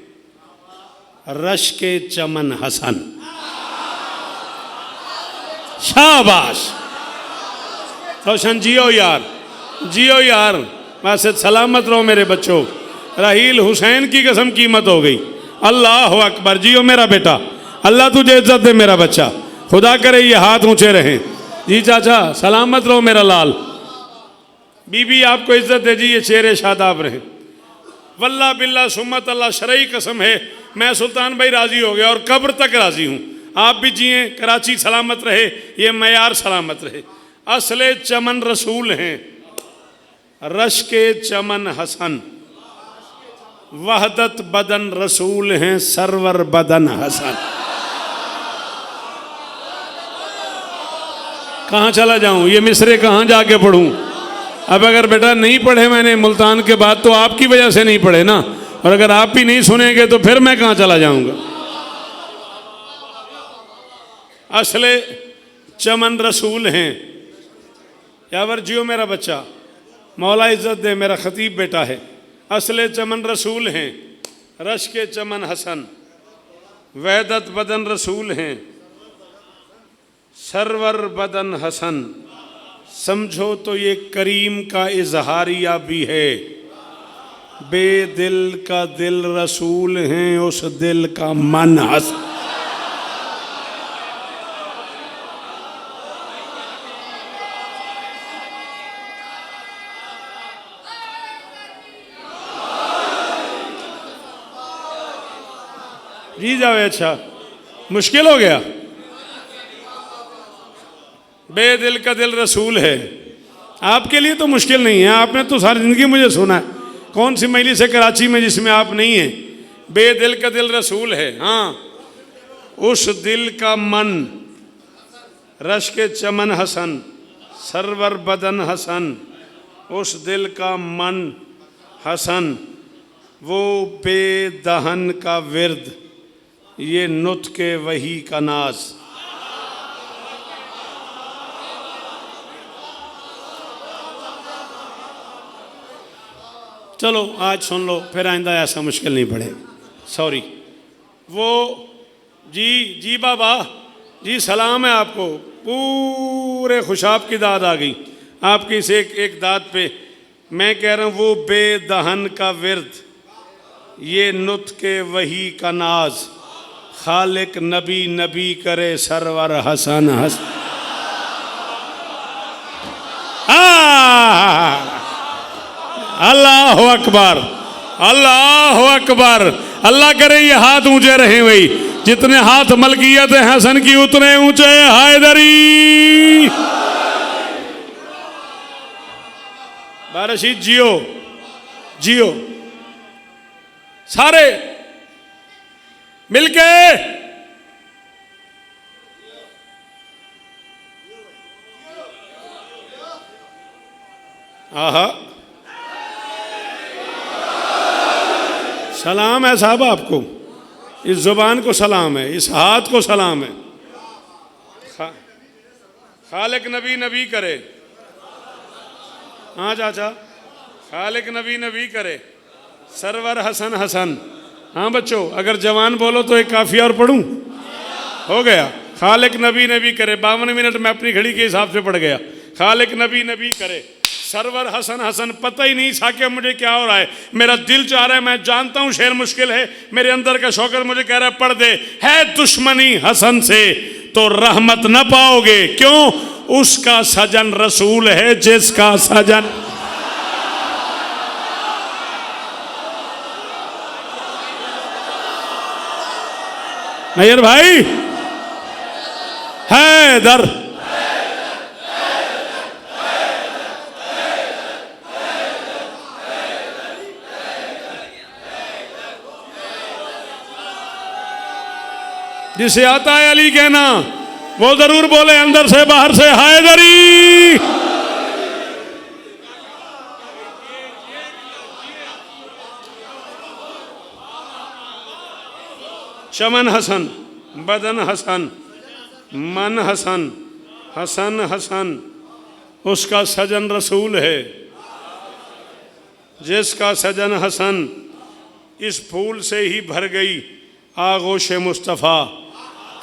[SPEAKER 1] रश के चमन हसन। शाबाश, रोशन जियो यार, जियो यार, वैसे सलामत रहो मेरे बच्चों। राहील हुसैन की कसम कीमत हो गई। अल्लाह अकबर, जियो मेरा बेटा, अल्लाह तुझे इज्जत दे मेरा बच्चा, खुदा करे ये हाथ ऊंचे रहें। जी चाचा सलामत रहो मेरा लाल, बीबी आपको इज्जत दे जी, ये चेहरे शादाब रहे। वल्ला बिल्ला सुम्मत अल्लाह शरई कसम है, मैं सुल्तान भाई राज़ी हो गया और कब्र तक राज़ी हूँ। आप भी जिए, कराची सलामत रहे, ये मयार सलामत रहे। असले चमन रसूल हैं, रश के चमन हसन, वहदत बदन रसूल हैं, सरवर बदन हसन। कहाँ चला जाऊं, ये मिसरे कहाँ जाके पढ़ूं? अब अगर बेटा नहीं पढ़े मैंने मुल्तान के बाद, तो आपकी वजह से नहीं पढ़े ना, और अगर आप भी नहीं सुनेंगे तो फिर मैं कहाँ चला जाऊंगा। असले चमन रसूल हैं, यावर जियो मेरा बच्चा, मौला इज्जत दे, मेरा खतीब बेटा है। असले चमन रसूल हैं, रश के चमन हसन, वहदत बदन रसूल हैं, सरवर बदन हसन। समझो तो ये करीम का इजहारिया भी है। बेदिल का दिल रसूल हैं, उस दिल का मन हसन। जी जावे, अच्छा मुश्किल हो गया। बेदिल का दिल रसूल है, आपके लिए तो मुश्किल नहीं है, आपने तो सारी जिंदगी मुझे सुना है। कौन सी मजलिस है कराची में जिसमें आप नहीं हैं? बेदिल का दिल रसूल है, हाँ, उस दिल का मन, रश के चमन हसन, सरवर बदन हसन, उस दिल का मन हसन, वो बेदहन का विर्द, ये नुत के वही का नाज। चलो आज सुन लो, फिर आइंदा ऐसा मुश्किल नहीं पड़े। सॉरी। वो जी बाबा जी, सलाम है आपको। पूरे खुशाब की दाद आ गई आपकी इस एक दाद पे। मैं कह रहा हूँ वो बेदहन का विर्द, ये नुत के वही का नाज, खालिक नबी नबी करे सरवर हसन हसन। अल्लाह अकबर, अल्लाह अकबर। अल्लाह करे ये हाथ ऊंचे रहे भाई, जितने हाथ मलकियत हसन की उतने ऊंचे हैदरी। बारशीद जियो जियो, सारे मिलके। आहा, सलाम है साहब आपको, इस जुबान को सलाम है, इस हाथ को सलाम है। खालिक नबी नबी करे, हाँ चाचा, खालिक नबी नबी करे, सरवर हसन हसन। हाँ बच्चों, अगर जवान बोलो तो एक काफिया और पढ़ूं, हो गया। खालिक नबी नबी करे, 52 मिनट में अपनी घड़ी के हिसाब से पढ़ गया। खालिक नबी नबी करे, सरवर हसन हसन। पता ही नहीं था कि मुझे क्या हो रहा है, मेरा दिल चाह रहा है, मैं जानता हूँ शेर मुश्किल है, मेरे अंदर का शौकत मुझे कह रहा है पढ़ दे। है दुश्मनी हसन से तो रहमत न पाओगे, क्यों? उसका सजन रसूल है, जिसका सजन। नैयर भाई, हैदर, जिसे आता है अली कहना, वो जरूर बोले अंदर से बाहर से हैदरी। चमन हसन, बदन हसन, मन हसन, हसन हसन, उसका सजन रसूल है, जिसका सजन हसन। इस फूल से ही भर गई आगोश मुस्तफ़ा,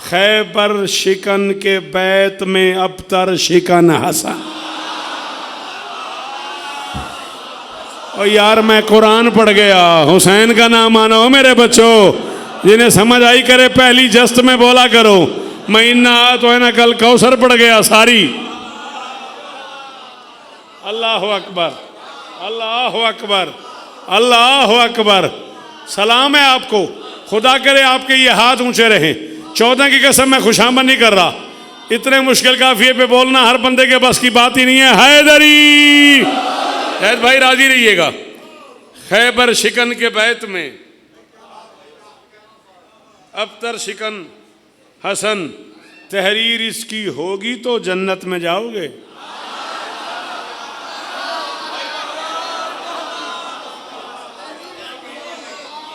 [SPEAKER 1] खैबर शिकन के बैत में अबतर शिकन हसन। और यार मैं कुरान पढ़ गया, हुसैन का नाम मानो मेरे बच्चों, जिन्हें समझ आई करे पहली जस्त में बोला करो। महीना तो है ना, कल कौसर पड़ गया सारी। अल्लाह अकबर, अल्लाह अकबर, अल्लाह अकबर। सलाम है आपको, खुदा करे आपके ये हाथ ऊंचे रहें, 14 की कसम मैं खुशामद नहीं कर रहा, इतने मुश्किल काफिये पे बोलना हर बंदे के बस की बात ही नहीं है। हैदरी, हैद भाई राजी रहिएगा। खैबर शिकन के बैत में अबतर शिकन हसन, तहरीर इसकी होगी तो जन्नत में जाओगे।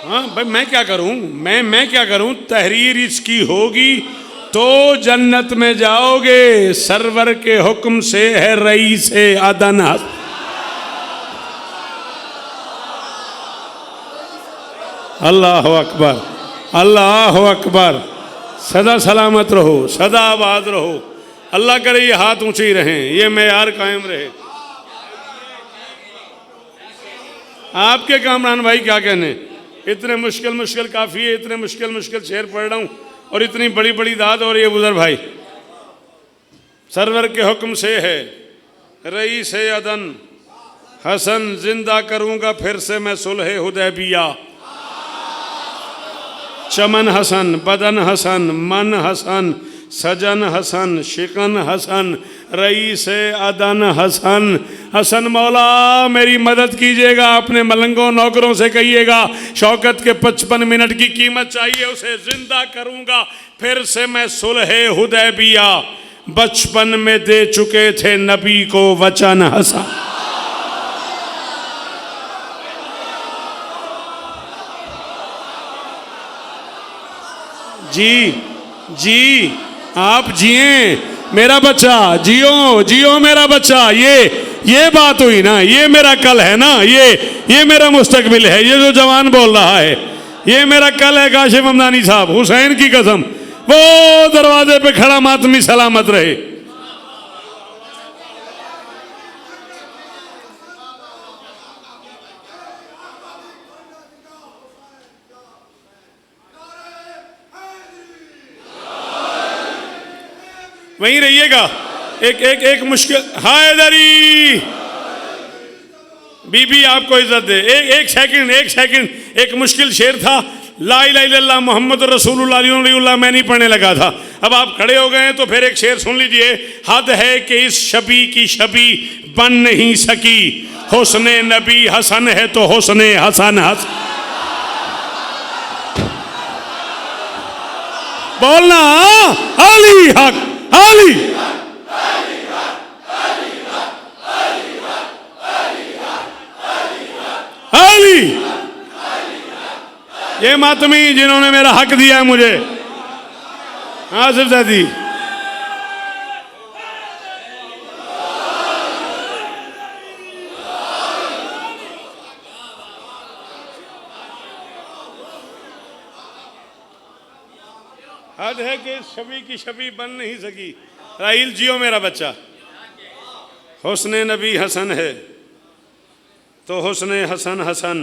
[SPEAKER 1] हाँ भाई मैं क्या करूं, मैं क्या करूं, तहरीर इसकी होगी तो जन्नत में जाओगे। सरवर के हुक्म से है रईस अदन। अल्लाह अकबर, अल्लाह अकबर। सदा सलामत रहो, सदा आबाद रहो। अल्लाह करे ये हाथ ऊंचे ही रहें, ये मेयार कायम रहे। आपके कामरान भाई क्या कहने, इतने मुश्किल मुश्किल काफिये, इतने मुश्किल मुश्किल शेर पढ़ रहा हूँ और इतनी बड़ी बड़ी दाद। और ये बुजुर्ग भाई, सरवर के हुक्म से है रईस अदन हसन, जिंदा करूंगा फिर से मैं सुलह हुदैबिया। चमन हसन, बदन हसन, मन हसन, सजन हसन, शिकन हसन, रईस अदन हसन। हसन मौला मेरी मदद कीजिएगा, अपने मलंगों नौकरों से कहिएगा शौकत के 55 मिनट की कीमत चाहिए, उसे जिंदा करूंगा फिर से मैं सुलह हुदैबिया। बचपन में दे चुके थे नबी को वचन हसन। जी जी आप जिए मेरा बच्चा, जियो जियो मेरा बच्चा। ये बात हुई ना, ये मेरा कल है ना, ये मेरा मुस्तकबिल है। ये जो जवान बोल रहा है ये मेरा कल है। काशिफ हमदानी साहब, हुसैन की कसम, वो दरवाजे पे खड़ा मातमी सलामत रहे। वहीं रहिएगा। एक मुश्किल, हैदरी बीबी आपको इज्जत दे। एक सेकंड, एक मुश्किल शेर था, ला इलाहा इल्लल्लाह मोहम्मद रसूलुल्लाह, मैं नहीं पढ़ने लगा था। अब आप खड़े हो गए तो फिर एक शेर सुन लीजिए। हद है कि इस शबी की शबी बन नहीं सकी, हुस्ने नबी हसन है तो हुस्ने हसन हसन। बोलना अली हक, अली अली। ये मातमी जिन्होंने मेरा हक दिया है मुझे, आसिफ दादी। हद है कि शबी की शबी बन नहीं सकी। राहील जियो मेरा बच्चा। हुस्ने नबी हसन है तो हुस्ने हसन हसन।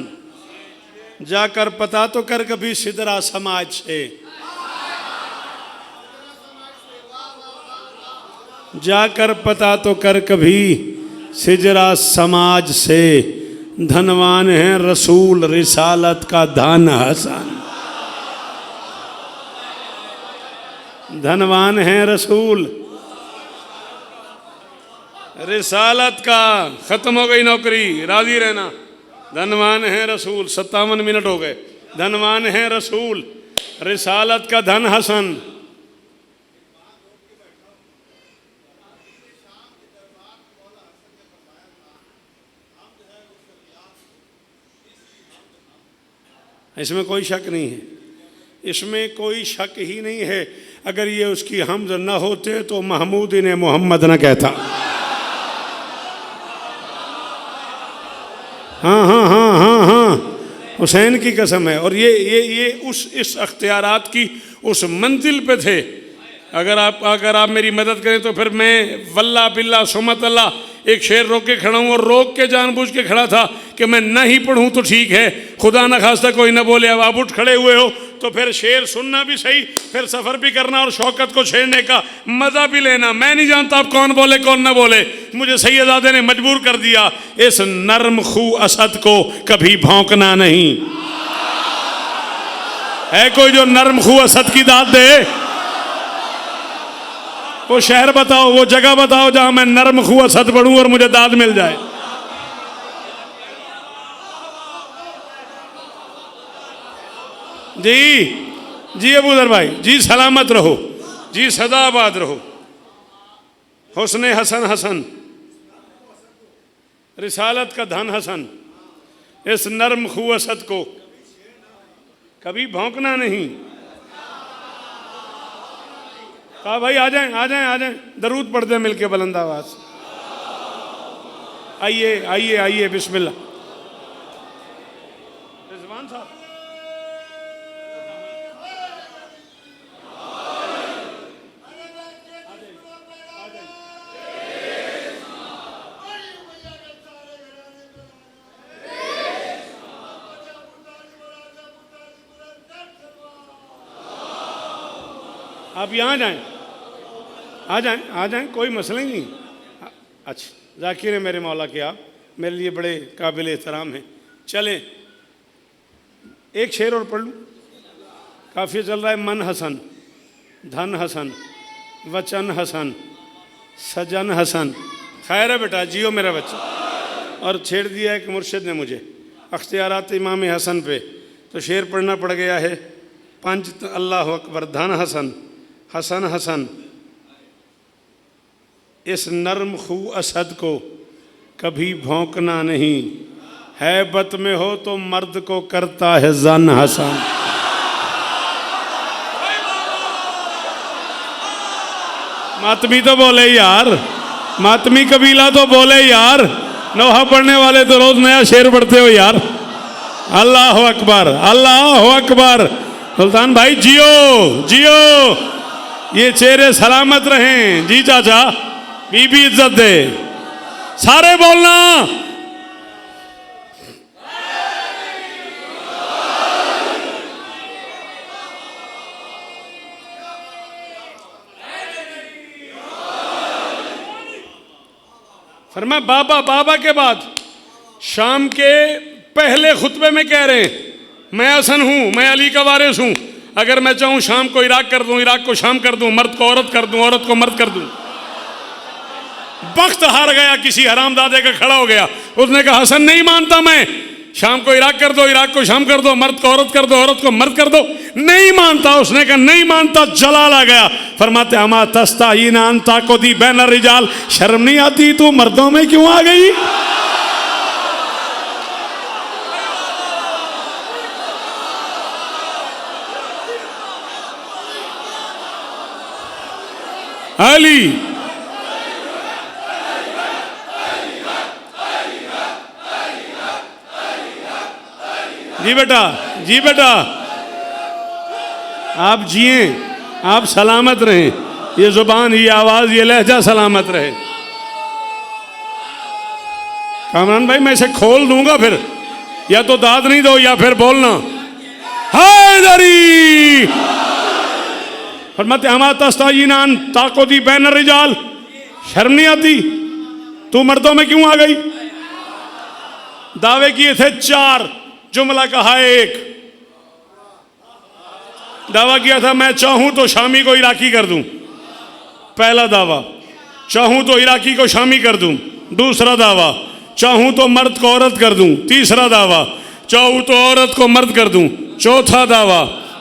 [SPEAKER 1] जाकर पता तो कर कभी सिदरा समाज से, जाकर पता तो कर कभी सिजरा समाज से। धनवान है रसूल रिसालत का धन हसन। धनवान है रसूल रिसालत का। खत्म हो गई नौकरी, राजी रहना। धनवान है रसूल, 57 मिनट हो गए। धनवान है रसूल रिसालत का धन हसन। इसमें कोई शक नहीं है, इसमें कोई शक ही नहीं है। अगर ये उसकी हमद न होते तो महमूद इन्हें मोहम्मद न कहता। हाँ, हुसैन की कसम है। और ये इस अख्तियारात की उस मंजिल पे थे। अगर आप मेरी मदद करें तो फिर मैं वल्ला बिल्ला सुमत अल्लाह एक शेर रोक के खड़ा हूँ। और रोक के जानबूझ के खड़ा था कि मैं ना ही पढ़ूँ तो ठीक है, खुदा न खास्ता कोई ना बोले। अब आप उठ खड़े हुए हो तो फिर शेर सुनना भी सही, फिर सफ़र भी करना और शौकत को छेड़ने का मज़ा भी लेना। मैं नहीं जानता आप कौन बोले कौन ना बोले, मुझे सैयदादे ने मजबूर कर दिया। इस नर्म खू असद को कभी भौंकना नहीं। है कोई जो नर्म खू असद की दाद दे? वो शहर बताओ, वो जगह बताओ जहां मैं नर्म खुआ सद पढ़ूं और मुझे दाद मिल जाए। जी जी अबूदर भाई जी, सलामत रहो जी, सदाबाद रहो। हुस्ने हसन हसन, रिसालत का धन हसन, इस नर्म खुअसत को कभी भौंकना नहीं। कहा भाई आ जाएं आ जाएं आ जाएं, दरूद पढ़ते मिलके बुलंद आवाज। आइए आइए आइए, बिस्मिल्लाह। रिजवान साहब, आप यहाँ जाएं, आ जाएं आ जाएं, कोई मसला ही नहीं। अच्छा जाकिर है मेरे मौला के, आप मेरे लिए बड़े काबिल एहतराम हैं। चलें एक शेर और पढ़ लूँ, काफ़ी चल रहा है। मन हसन, धन हसन, वचन हसन, सजन हसन। खैर है बेटा, जियो मेरा बच्चा। और छेड़ दिया है कि मुर्शिद ने मुझे अख्तियारात इमाम हसन पे, तो शेर पढ़ना पड़ गया है। पंच अल्लाह अकबर, धन हसन, हसन हसन, इस नर्म खू असद को कभी भौंकना नहीं। हैबत में हो तो मर्द को करता है जन हसन। मातमी तो बोले यार, मातमी कबीला तो बोले यार। नौहा पढ़ने वाले तो रोज नया शेर पढ़ते हो यार। अल्लाह अकबर, अल्लाह अकबर। सुल्तान भाई जियो जियो, ये चेहरे सलामत रहें। जी चाचा, बीबी इज्जत दे, सारे बोलना। फरमा बाबा, बाबा के बाद शाम के पहले खुतबे में कह रहे हैं, मैं हसन हूं, मैं अली का वारिस हूं। अगर मैं चाहूं शाम को इराक कर दूं, इराक को शाम कर दूं, मर्द को औरत कर दूं, औरत को मर्द कर दूं। वक्त हार गया, किसी हरामजादे का खड़ा हो गया, उसने कहा हसन नहीं मानता मैं, शाम को इराक कर दो, इराक को शाम कर दो, मर्द को औरत कर दो, औरत को मर्द कर दो। नहीं मानता, उसने कहा नहीं मानता, जलाल आ गया। फरमाते अमा तस्ता ही नानता को दी बैनर रिजाल, शर्म नहीं आती तू मर्दों में क्यों आ गई। अली जी बेटा, जी बेटा, आप जिए, आप सलामत रहें, ये जुबान, ये आवाज, ये लहजा सलामत रहे। कामरान भाई मैं इसे खोल दूंगा, फिर या तो दाद नहीं दो या फिर बोलना हैदरी। फरमाते हमा तस्तायीनान ताकोदी बैनर रिजाल, शर्म नहीं आती तू मर्दों में क्यों आ गई। दावे किए थे 4, जुमला कहा 1। दावा किया था मैं चाहूं तो शामी को इराकी कर दूं, पहला दावा। चाहूं तो इराकी को शामी कर दूं, दूसरा दावा। चाहूं तो मर्द को औरत कर दूं, तीसरा दावा। चाहूं तो औरत को मर्द कर दूं, चौथा दावा।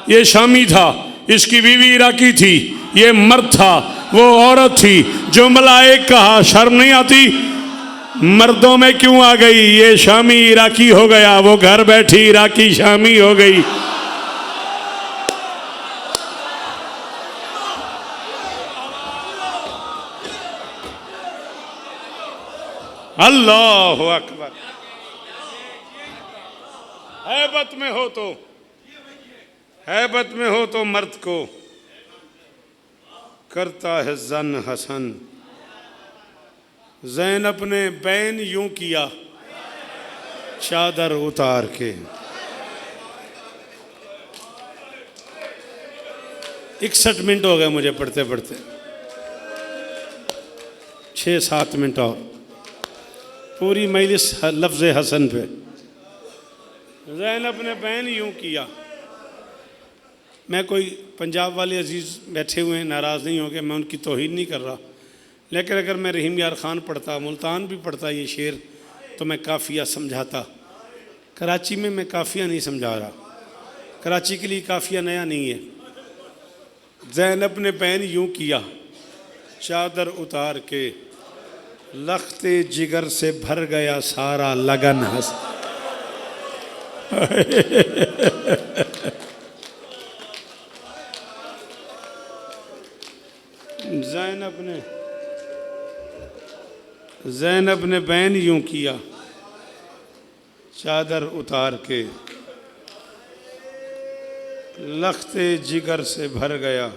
[SPEAKER 1] ये शामी था, इसकी बीवी इराकी थी, ये मर्द था, वो औरत थी। जुमला 1 कहा, शर्म नहीं आती मर्दों में क्यों आ गई। ये शामी इराकी हो गया, वो घर बैठी इराकी शामी हो गई। अल्लाह अकबर। हैबत में हो तो, हैबत में हो तो मर्द को करता है जन हसन। ज़ैनब ने बैन यूं किया चादर उतार के। 61 मिनट हो गए मुझे पढ़ते पढ़ते, 6-7 मिनट और पूरी मजलिस लफ्ज़ हसन पे। ज़ैनब ने बैन यूं किया मैं कोई पंजाब वाले अजीज़ बैठे हुए हैं, नाराज़ नहीं होंगे, मैं उनकी तौहीन नहीं कर रहा, लेकिन अगर मैं रहीम यार ख़ान पढ़ता, मुल्तान भी पढ़ता ये शेर, तो मैं काफ़िया समझाता। कराची में मैं काफ़िया नहीं समझा रहा, कराची के लिए काफ़िया नया नहीं है। ज़ैनब ने बैन यूँ किया, चादर उतार के, लख्ते जिगर से भर गया सारा लगन हंस। ज़ैनब ने बैन यूँ किया, चादर उतार के, लख्ते जिगर से भर गया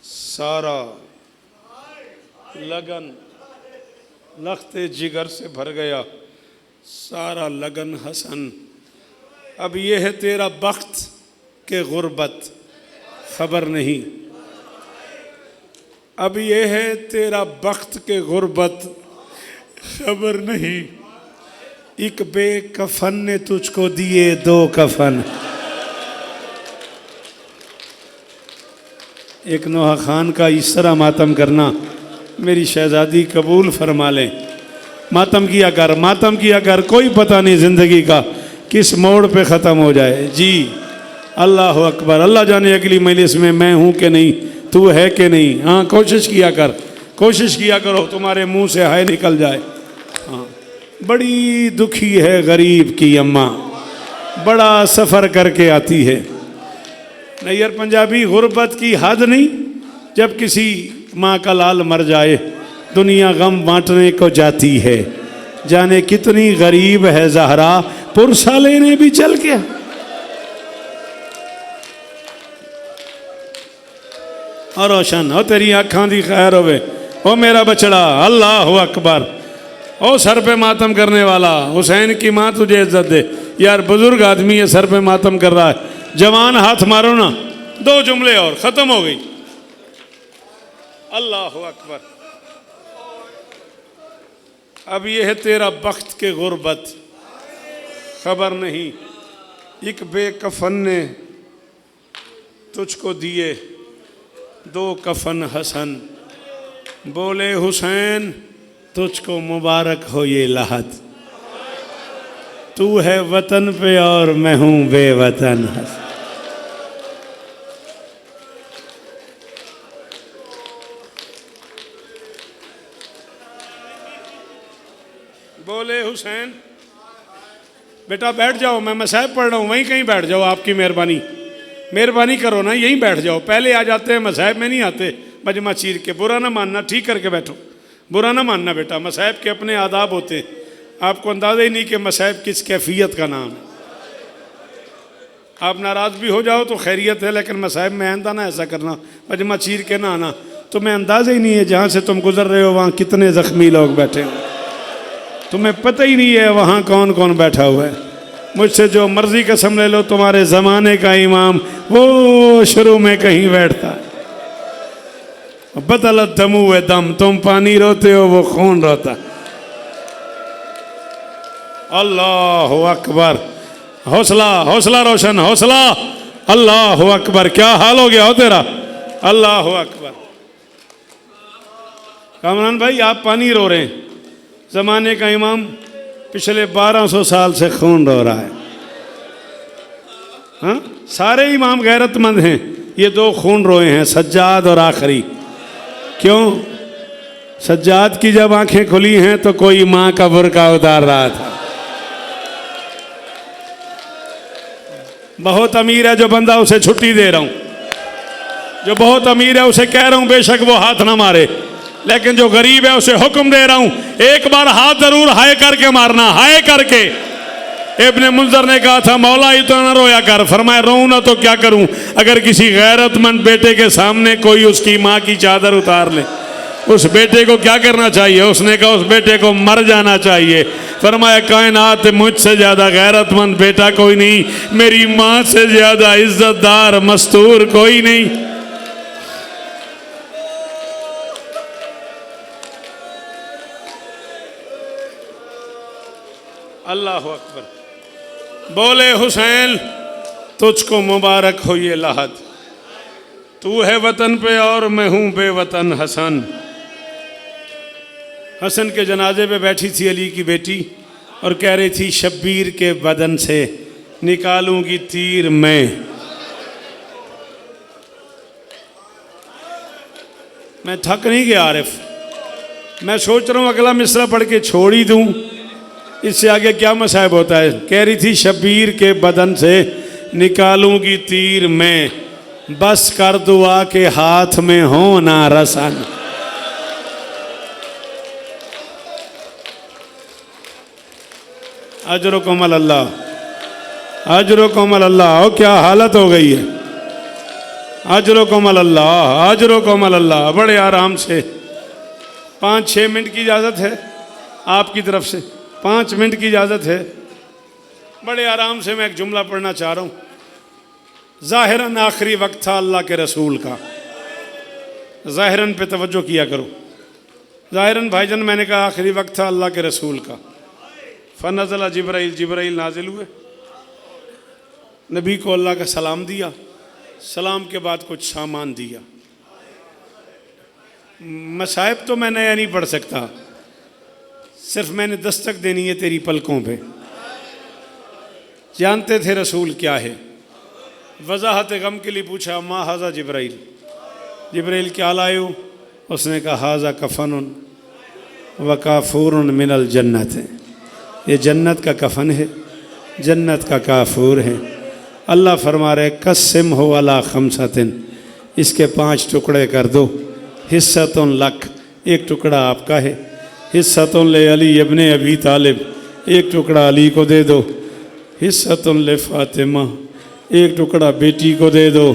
[SPEAKER 1] सारा लगन, लख्ते जिगर से भर गया सारा लगन हसन। अब ये है तेरा बख्त के गुर्बत खबर नहीं, अब ये है तेरा बख्त के गुर्बत खबर नहीं। एक बेकफन ने तुझको दिए दो कफन। एक नोहा खान का इस तरह मातम करना, मेरी शहजादी कबूल फरमा लें। मातम किया कर, कोई पता नहीं ज़िंदगी का किस मोड़ पे ख़त्म हो जाए। जी अल्लाह अकबर। अल्लाह जाने अगली मजलिस में मैं हूँ कि नहीं, तू है कि नहीं। हाँ, कोशिश किया करो तुम्हारे मुंह से हाय निकल जाए। हाँ, बड़ी दुखी है गरीब की अम्मा, बड़ा सफ़र करके आती है। नैयर पंजाबी, गुर्बत की हद नहीं, जब किसी माँ का लाल मर जाए दुनिया गम बांटने को जाती है। जाने कितनी गरीब है ज़हरा, पुरसा लेने भी चल के। और रोशन हो तेरी आँखां दी खैर होवे, ओ मेरा बछड़ा। अल्लाह अकबर। ओ सर पे मातम करने वाला, हुसैन की माँ तुझे इज्जत दे। यार बुजुर्ग आदमी है, सर पे मातम कर रहा है। जवान हाथ मारो ना, 2 जुमले और ख़त्म हो गई। अल्लाह अकबर। अब ये है तेरा बख्त के गुर्बत खबर नहीं। एक बेकफन ने तुझको दिए 2 कफन हसन। बोले हुसैन तुझको मुबारक हो ये लहद, तू है वतन पे और मैं हूँ बेवतन। बोले हुसैन बेटा बैठ जाओ, मैं मसाइब पढ़ रहा हूँ, वहीं कहीं बैठ जाओ। आपकी मेहरबानी करो ना, यहीं बैठ जाओ। पहले आ जाते हैं, मसाइब में नहीं आते। मजमा चीर के बुरा ना मानना, ठीक करके बैठो। बुरा ना मानना बेटा, मसाइब के अपने आदाब होते हैं। आपको अंदाज़ा ही नहीं कि मसाइब किस कैफियत का नाम है। आप नाराज़ भी हो जाओ तो खैरियत है, लेकिन मसाइब में आंदा ना ऐसा करना, मजमा चीर के ना आना। तुम्हें अंदाज़ा ही नहीं है जहाँ से तुम गुजर रहे हो वहाँ कितने ज़ख्मी लोग बैठे हो। तुम्हें पता ही नहीं है वहाँ कौन कौन बैठा हुआ है। मुझसे जो मर्जी कसम ले लो, तुम्हारे ज़माने का इमाम वो शुरू में कहीं बैठता है। बतलत दमू व दम, तुम पानी रोते हो वो खून रोता। अल्लाह अकबर। हौसला रोशन, हौसला। अल्लाह अकबर। क्या हाल हो गया हो तेरा। अल्लाह अकबर। कामरान भाई आप पानी रो रहे हैं, ज़माने का इमाम पिछले 1200 साल से खून रो रहा है। हाँ, सारे इमाम गैरतमंद हैं, ये 2 खून रोए हैं, सज्जाद और आखिरी। क्यों? सज्जाद की जब आंखें खुली हैं तो कोई माँ का बुर्का उतार रहा था। बहुत अमीर है जो बंदा, उसे छुट्टी दे रहा हूं। जो बहुत अमीर है उसे कह रहा हूं बेशक वो हाथ ना मारे, लेकिन जो गरीब है उसे हुक्म दे रहा हूं, एक बार हाथ जरूर हाय करके मारना, हाय करके। इब्ने मुंजर ने कहा था मौला इतना ना रोया कर, फरमाया रोऊं ना तो क्या करूं। अगर किसी गैरतमंद बेटे के सामने कोई उसकी माँ की चादर उतार ले, उस बेटे को क्या करना चाहिए? उसने कहा उस बेटे को मर जाना चाहिए। फरमाया कायनात मुझसे ज्यादा गैरतमंद बेटा कोई नहीं, मेरी माँ से ज्यादा इज्जतदार मस्तूर कोई नहीं। अल्लाह अकबर। बोले हुसैन तुझको मुबारक हो ये लहद, तू है वतन पे और मैं हूँ बेवतन हसन। हसन के जनाजे पे बैठी थी अली की बेटी और कह रही थी शब्बीर के बदन से निकालूंगी तीर मैं थक नहीं गया आरिफ, मैं सोच रहा हूँ अगला मिसरा पढ़ के छोड़ ही दूँ, इससे आगे क्या मसाइब होता है। कह रही थी शब्बीर के बदन से निकालूंगी तीर मैं, बस कर दुआ के हाथ में हो ना रसन। अजरो कोमल अल्लाह, अजरो कोमल अल्लाह। क्या हालत हो गई है, अजरो कोमल अल्लाह, अजरो कोमल अल्लाह। बड़े आराम से 5-6 मिनट की इजाज़त है आपकी तरफ से, 5 मिनट की इजाज़त है। बड़े आराम से मैं एक जुमला पढ़ना चाह रहा हूँ। ज़ाहिरन आखिरी वक्त था अल्लाह के रसूल का, ज़ाहिरन पे तवज्जो किया करो। ज़ाहिरन भाईजान मैंने कहा आखिरी वक्त था अल्लाह के रसूल का। फ़नज़ला जिब्राइल, जिब्राइल नाजिल हुए, नबी को अल्लाह का सलाम दिया, सलाम के बाद कुछ सामान दिया। मसाइब तो मैं नया नहीं पढ़ सकता, सिर्फ मैंने दस्तक देनी है तेरी पलकों पे। जानते थे रसूल क्या है, वजाहत गम के लिए पूछा मा हाजा जिब्राइल, जिब्राइल क्या लाए हो? उसने कहा हाजा कफनुन व काफूरुन मिनल जन्नत है, ये जन्नत का कफन है, जन्नत का काफूर है। अल्लाह फरमा रहे कस्म हो अला खमसतिन, इसके 5 टुकड़े कर दो। हिस्सतुन लक, एक टुकड़ा आपका है। हिस्सतुन ले अली इब्ने अबी तालिब, एक टुकड़ा अली को दे दो। हिस्सतुन ले फातिमा, एक टुकड़ा बेटी को दे दो।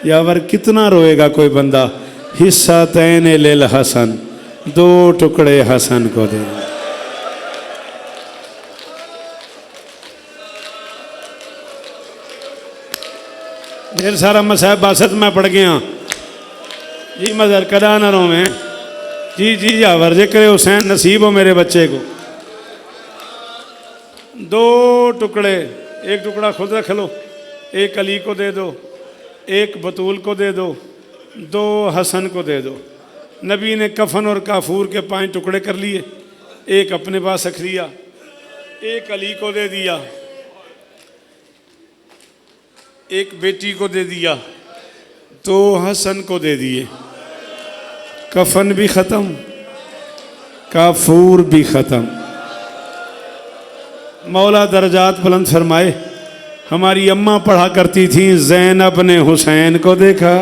[SPEAKER 1] यावर कितना रोएगा कोई बंदा। हिस्सा तैन लेल हसन, 2 टुकड़े हसन को दे। ढेर सारा मसाहब बासत में पड़ गया जी, मजर कदा न रो में जी जी यावर जिक्र हुसैन नसीब हो मेरे बच्चे को। 2 टुकड़े, एक टुकड़ा खुद रख लो, एक अली को दे दो, एक बतूल को दे दो, 2 हसन को दे दो। नबी ने कफन और काफूर के 5 टुकड़े कर लिए, एक अपने पास रख लिया, एक अली को दे दिया, एक बेटी को दे दिया, 2 हसन को दे दिए। कफन भी ख़त्म, काफूर भी ख़त्म। मौला दर्जात बुलंद फरमाए। हमारी अम्मा पढ़ा करती थी ज़ैनब ने हुसैन को देखा,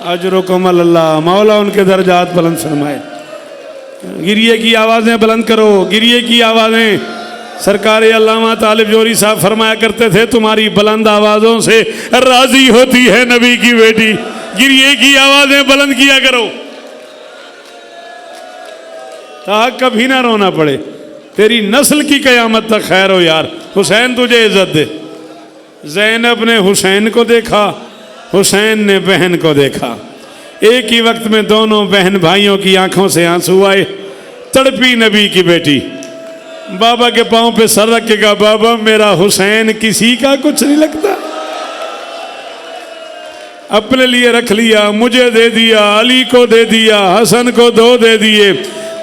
[SPEAKER 1] अजरो कमल अल्लाह। मौला उनके दर्जात बुलंद फरमाए। गिरिए की आवाज़ें बुलंद करो, गिरिए की आवाज़ें। सरकार अल्लामा तालिब जोरी साहब फरमाया करते थे तुम्हारी बुलंद आवाज़ों से राज़ी होती है नबी की बेटी। गिरिए की आवाज़ें बुलंद किया करो ताकि कभी ना रोना पड़े, तेरी नस्ल की क़यामत तक खैर हो यार। हुसैन तुझे इज़्ज़त दे। ज़ैनब ने हुसैन को देखा, हुसैन ने बहन को देखा। एक ही वक्त में दोनों बहन भाइयों की आंखों से आंसू आए। तड़पी नबी की बेटी बाबा के पांव पे सर रख के कहा बाबा मेरा हुसैन किसी का कुछ नहीं लगता, अपने लिए रख लिया, मुझे दे दिया, अली को दे दिया, हसन को 2 दे दिए,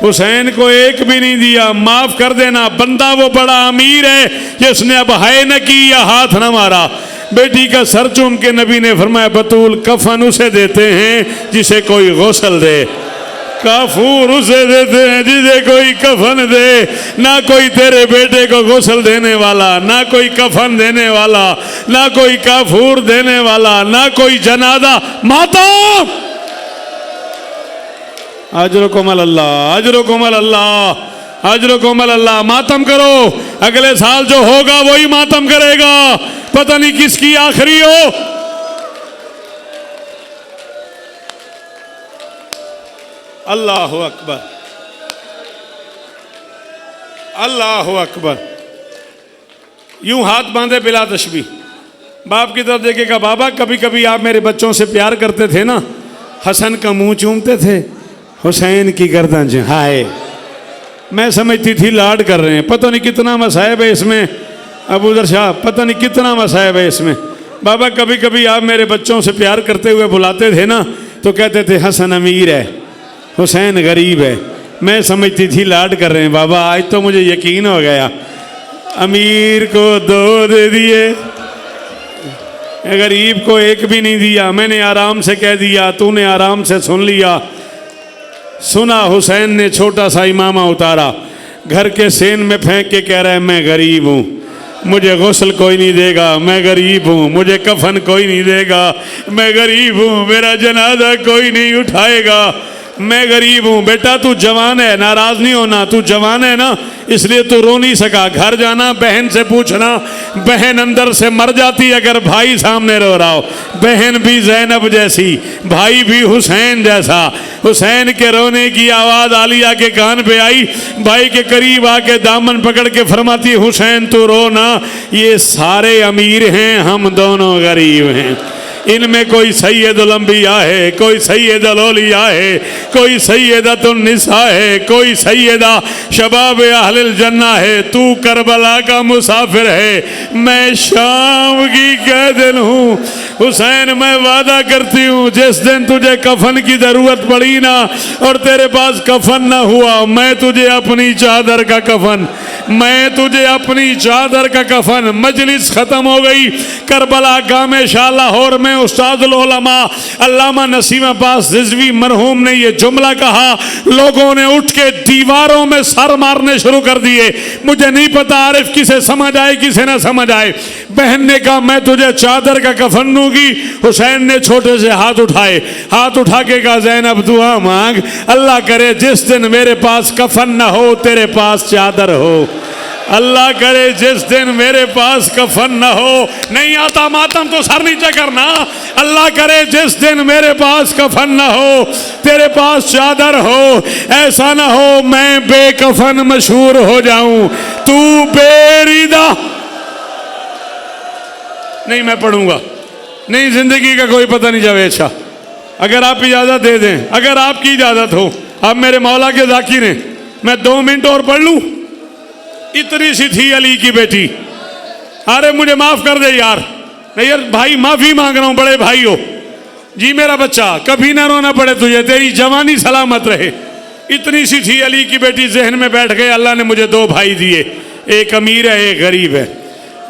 [SPEAKER 1] हुसैन को 1 भी नहीं दिया। माफ कर देना, बंदा वो बड़ा अमीर है जिसने अब हाय न की या हाथ न मारा। बेटी का सर चूम के नबी ने फरमाया बतूल कफन उसे देते हैं जिसे कोई गौसल दे, काफूर उसे देते हैं जिसे कोई कफन दे। ना कोई तेरे बेटे को गौसल देने वाला, ना कोई कफन देने वाला, ना कोई काफूर देने वाला, ना कोई जनाजा। मातम अजरो कोमल अल्लाह, अजरो कोमल अल्लाह, अजरो कोमल अल्लाह। मातम करो, अगले साल जो होगा वही मातम करेगा, पता नहीं किसकी आखिरी हो। अल्लाह अकबर, अल्लाह अकबर। यूं हाथ बांधे बिला तशबी, बाप की तरफ देखेगा। बाबा कभी कभी आप मेरे बच्चों से प्यार करते थे ना, हसन का मुंह चूमते थे, हुसैन की गर्दन हाय मैं समझती थी लाड कर रहे हैं, पता नहीं कितना मसायब है इसमें। अबूजर शाह, पता नहीं कितना मसायब है इसमें। बाबा कभी कभी आप मेरे बच्चों से प्यार करते हुए बुलाते थे ना, तो कहते थे हसन अमीर है, हुसैन गरीब है। मैं समझती थी लाड कर रहे हैं। बाबा आज तो मुझे यकीन हो गया, अमीर को 2 दे दिए, गरीब को 1 भी नहीं दिया। मैंने आराम से कह दिया, तूने आराम से सुन लिया। सुना, हुसैन ने छोटा सा इमामा उतारा, घर के सेन में फेंक के कह रहा है मैं गरीब हूँ, मुझे गुस्ल कोई नहीं देगा, मैं गरीब हूँ, मुझे कफन कोई नहीं देगा, मैं गरीब हूँ, मेरा जनाजा कोई नहीं उठाएगा, मैं गरीब हूँ। बेटा तू जवान है, नाराज नहीं होना, तू जवान है ना, इसलिए तू रो नहीं सका। घर जाना, बहन से पूछना, बहन अंदर से मर जाती अगर भाई सामने रो रहा हो। बहन भी ज़ैनब जैसी, भाई भी हुसैन जैसा। हुसैन के रोने की आवाज़ आलिया के कान पे आई, भाई के करीब आके दामन पकड़ के फरमाती हुसैन तू रो ना, ये सारे अमीर हैं, हम दोनों गरीब हैं। इनमें कोई सैयदुल अंबिया है, कोई सैयदुल औलिया है, कोई सैयदतुन निसा है, कोई सैयदा शबाब अहलिल जन्ना है। तू करबला का मुसाफिर है, मैं शाम की कैदिन हूँ। हुसैन मैं वादा करती हूँ, जिस दिन तुझे कफन की ज़रूरत पड़ी ना और तेरे पास कफन ना हुआ, मैं तुझे अपनी चादर का कफन, मैं तुझे अपनी चादर का कफन। मजलिस ख़त्म हो गई। करबला गामे शाह लाहौर में उस्तादुल उलमा अल्लामा नसीम अब्बास रिजवी मरहूम ने ये जुमला कहा, लोगों ने उठ के दीवारों में सर मारने शुरू कर दिए। मुझे नहीं पता आरिफ किसे समझ आए किसे ना समझ आए। बहन ने कहा मैं तुझे चादर का कफन दूंगी। हुसैन ने छोटे से हाथ उठाए, हाथ उठा के कहा ज़ैनब दुआ मांग, अल्लाह करे जिस दिन मेरे पास कफन ना हो तेरे पास चादर हो। अल्लाह करे जिस दिन मेरे पास कफन न हो, नहीं आता मातम तो सर नीचे करना। अल्लाह करे जिस दिन मेरे पास कफन न हो तेरे पास चादर हो। ऐसा ना हो मैं बेकफन मशहूर हो जाऊं, तू बेरिदा। नहीं मैं पढ़ूंगा, नहीं जिंदगी का कोई पता नहीं जावेद शाह। अगर आप इजाजत दे दें, अगर आपकी इजाजत हो, आप मेरे मौला के जाकिर हैं, मैं 2 मिनट और पढ़ लूं। इतनी सी थी अली की बेटी। अरे मुझे माफ कर दे यार, नहीं यार भाई माफी मांग रहा हूं, बड़े भाई हो जी। मेरा बच्चा कभी ना रोना पड़े तुझे, तेरी जवानी सलामत रहे। इतनी सी थी अली की बेटी, जहन में बैठ गए अल्लाह ने मुझे 2 भाई दिए, एक अमीर है एक गरीब है।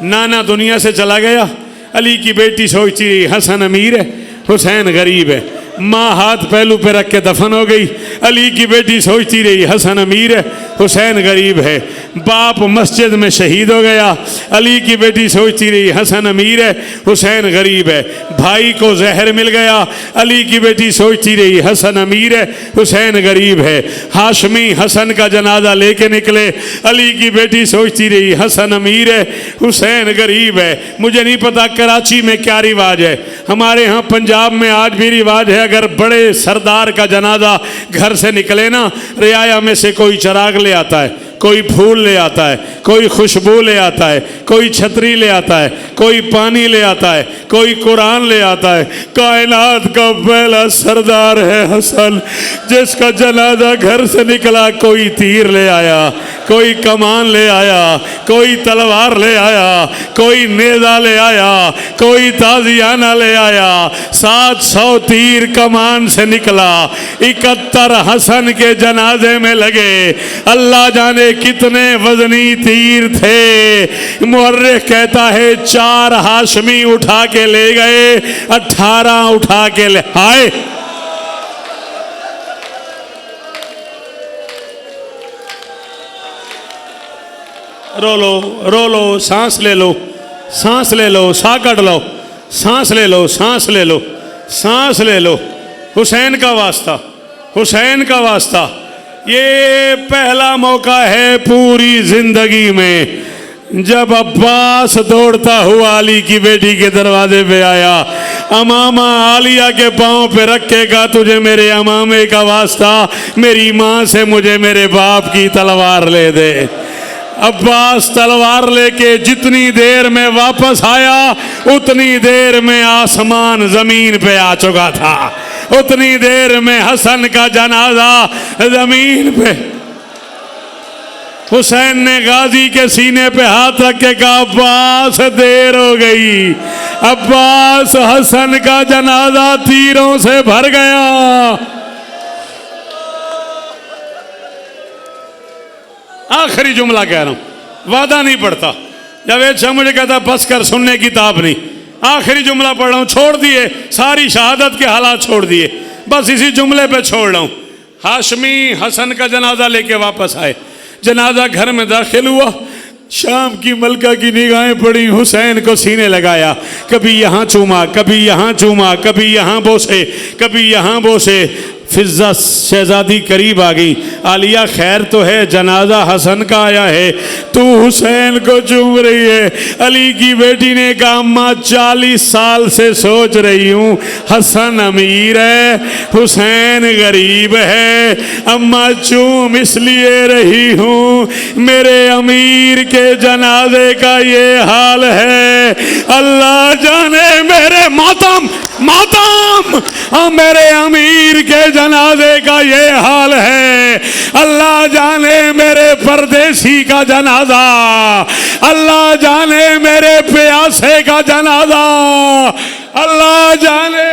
[SPEAKER 1] नाना दुनिया से चला गया, अली की बेटी सोचती रही हसन अमीर है हुसैन गरीब है। माँ हाथ पहलू पे रख के दफन हो गई। अली की बेटी सोचती रही हसन अमीर है हुसैन गरीब है। बाप मस्जिद में शहीद हो गया, अली की बेटी सोचती रही हसन अमीर है हुसैन गरीब है। भाई को जहर मिल गया, अली की बेटी सोचती रही हसन अमीर है हुसैन गरीब है। हाशमी हसन का जनाजा लेके निकले, अली की बेटी सोचती रही हसन अमीर है हुसैन गरीब है। मुझे नहीं पता कराची में क्या रिवाज है, हमारे यहाँ पंजाब में आज भी रिवाज है, अगर बड़े सरदार का जनाजा घर से निकले ना, रियाया में से कोई चिराग ले आता है, कोई फूल ले आता है, कोई खुशबू ले आता है, कोई छतरी ले आता है, कोई पानी ले आता है, कोई कुरान ले आता है। कायनात का पहला सरदार है हसन, जिसका जनाजा घर से निकला, कोई तीर ले आया, कोई कमान ले आया, कोई तलवार ले आया, कोई नेजा ले आया, कोई ताजियाना ले आया। 700 तीर कमान से निकला, 71 हसन के जनाजे में लगे। अल्लाह जाने कितने वजनी तीर थे। मुअर्रिख कहता है 4 हाशमी उठा के ले गए, 18 उठा के ले आए। रो लो, रो लो, सांस ले लो, सांस ले लो, साह काट लो, सांस ले लो, सांस ले लो, सांस ले लो। हुसैन का वास्ता, हुसैन का वास्ता। ये पहला मौका है पूरी जिंदगी में जब अब्बास दौड़ता हुआ अली की बेटी के दरवाजे पे आया। अमामा आलिया के पांव पे रखेगा, तुझे मेरे अमामे का वास्ता, मेरी माँ से मुझे मेरे बाप की तलवार ले दे। अब्बास तलवार लेके जितनी देर में वापस आया, उतनी देर में आसमान जमीन पे आ चुका था, उतनी देर में हसन का जनाजा जमीन पे।
[SPEAKER 2] हुसैन ने गाजी के सीने पे हाथ रख के कहा अब्बास देर हो गई। अब्बास हसन का जनाजा तीरों से भर गया। आखिरी जुमला कह रहा हूं, वादा नहीं पड़ता। जावेद शाह मुझे कहता बस कर, सुनने की ताब नहीं। आखिरी जुमला पढ़ रहा हूं, छोड़ दिए सारी शहादत के हालात छोड़ दिए, बस इसी जुमले पे छोड़ रहा हूं। हाशमी हसन का जनाजा लेके वापस आए, जनाजा घर में दाखिल हुआ। शाम की मलका की निगाहें पड़ी, हुसैन को सीने लगाया, कभी यहाँ चूमा, कभी यहाँ चूमा, कभी यहाँ बोसे, कभी यहाँ बोसे। फिजा शहजादी करीब आ गई। आलिया खैर तो है, जनाजा हसन का आया है, तू हुसैन को चूम रही है। अली की बेटी ने कहा अम्मा 40 साल से सोच रही हूँ, हसन अमीर है, हुसैन गरीब है, अम्मा चूम इसलिए रही हूँ मेरे अमीर के जनाजे का ये हाल है। अल्लाह जाने मेरे मातम मेरे अमीर के जनाजे का ये हाल है। अल्लाह जाने मेरे परदेसी का जनाजा, अल्लाह जाने मेरे प्यासे का जनाजा, अल्लाह जाने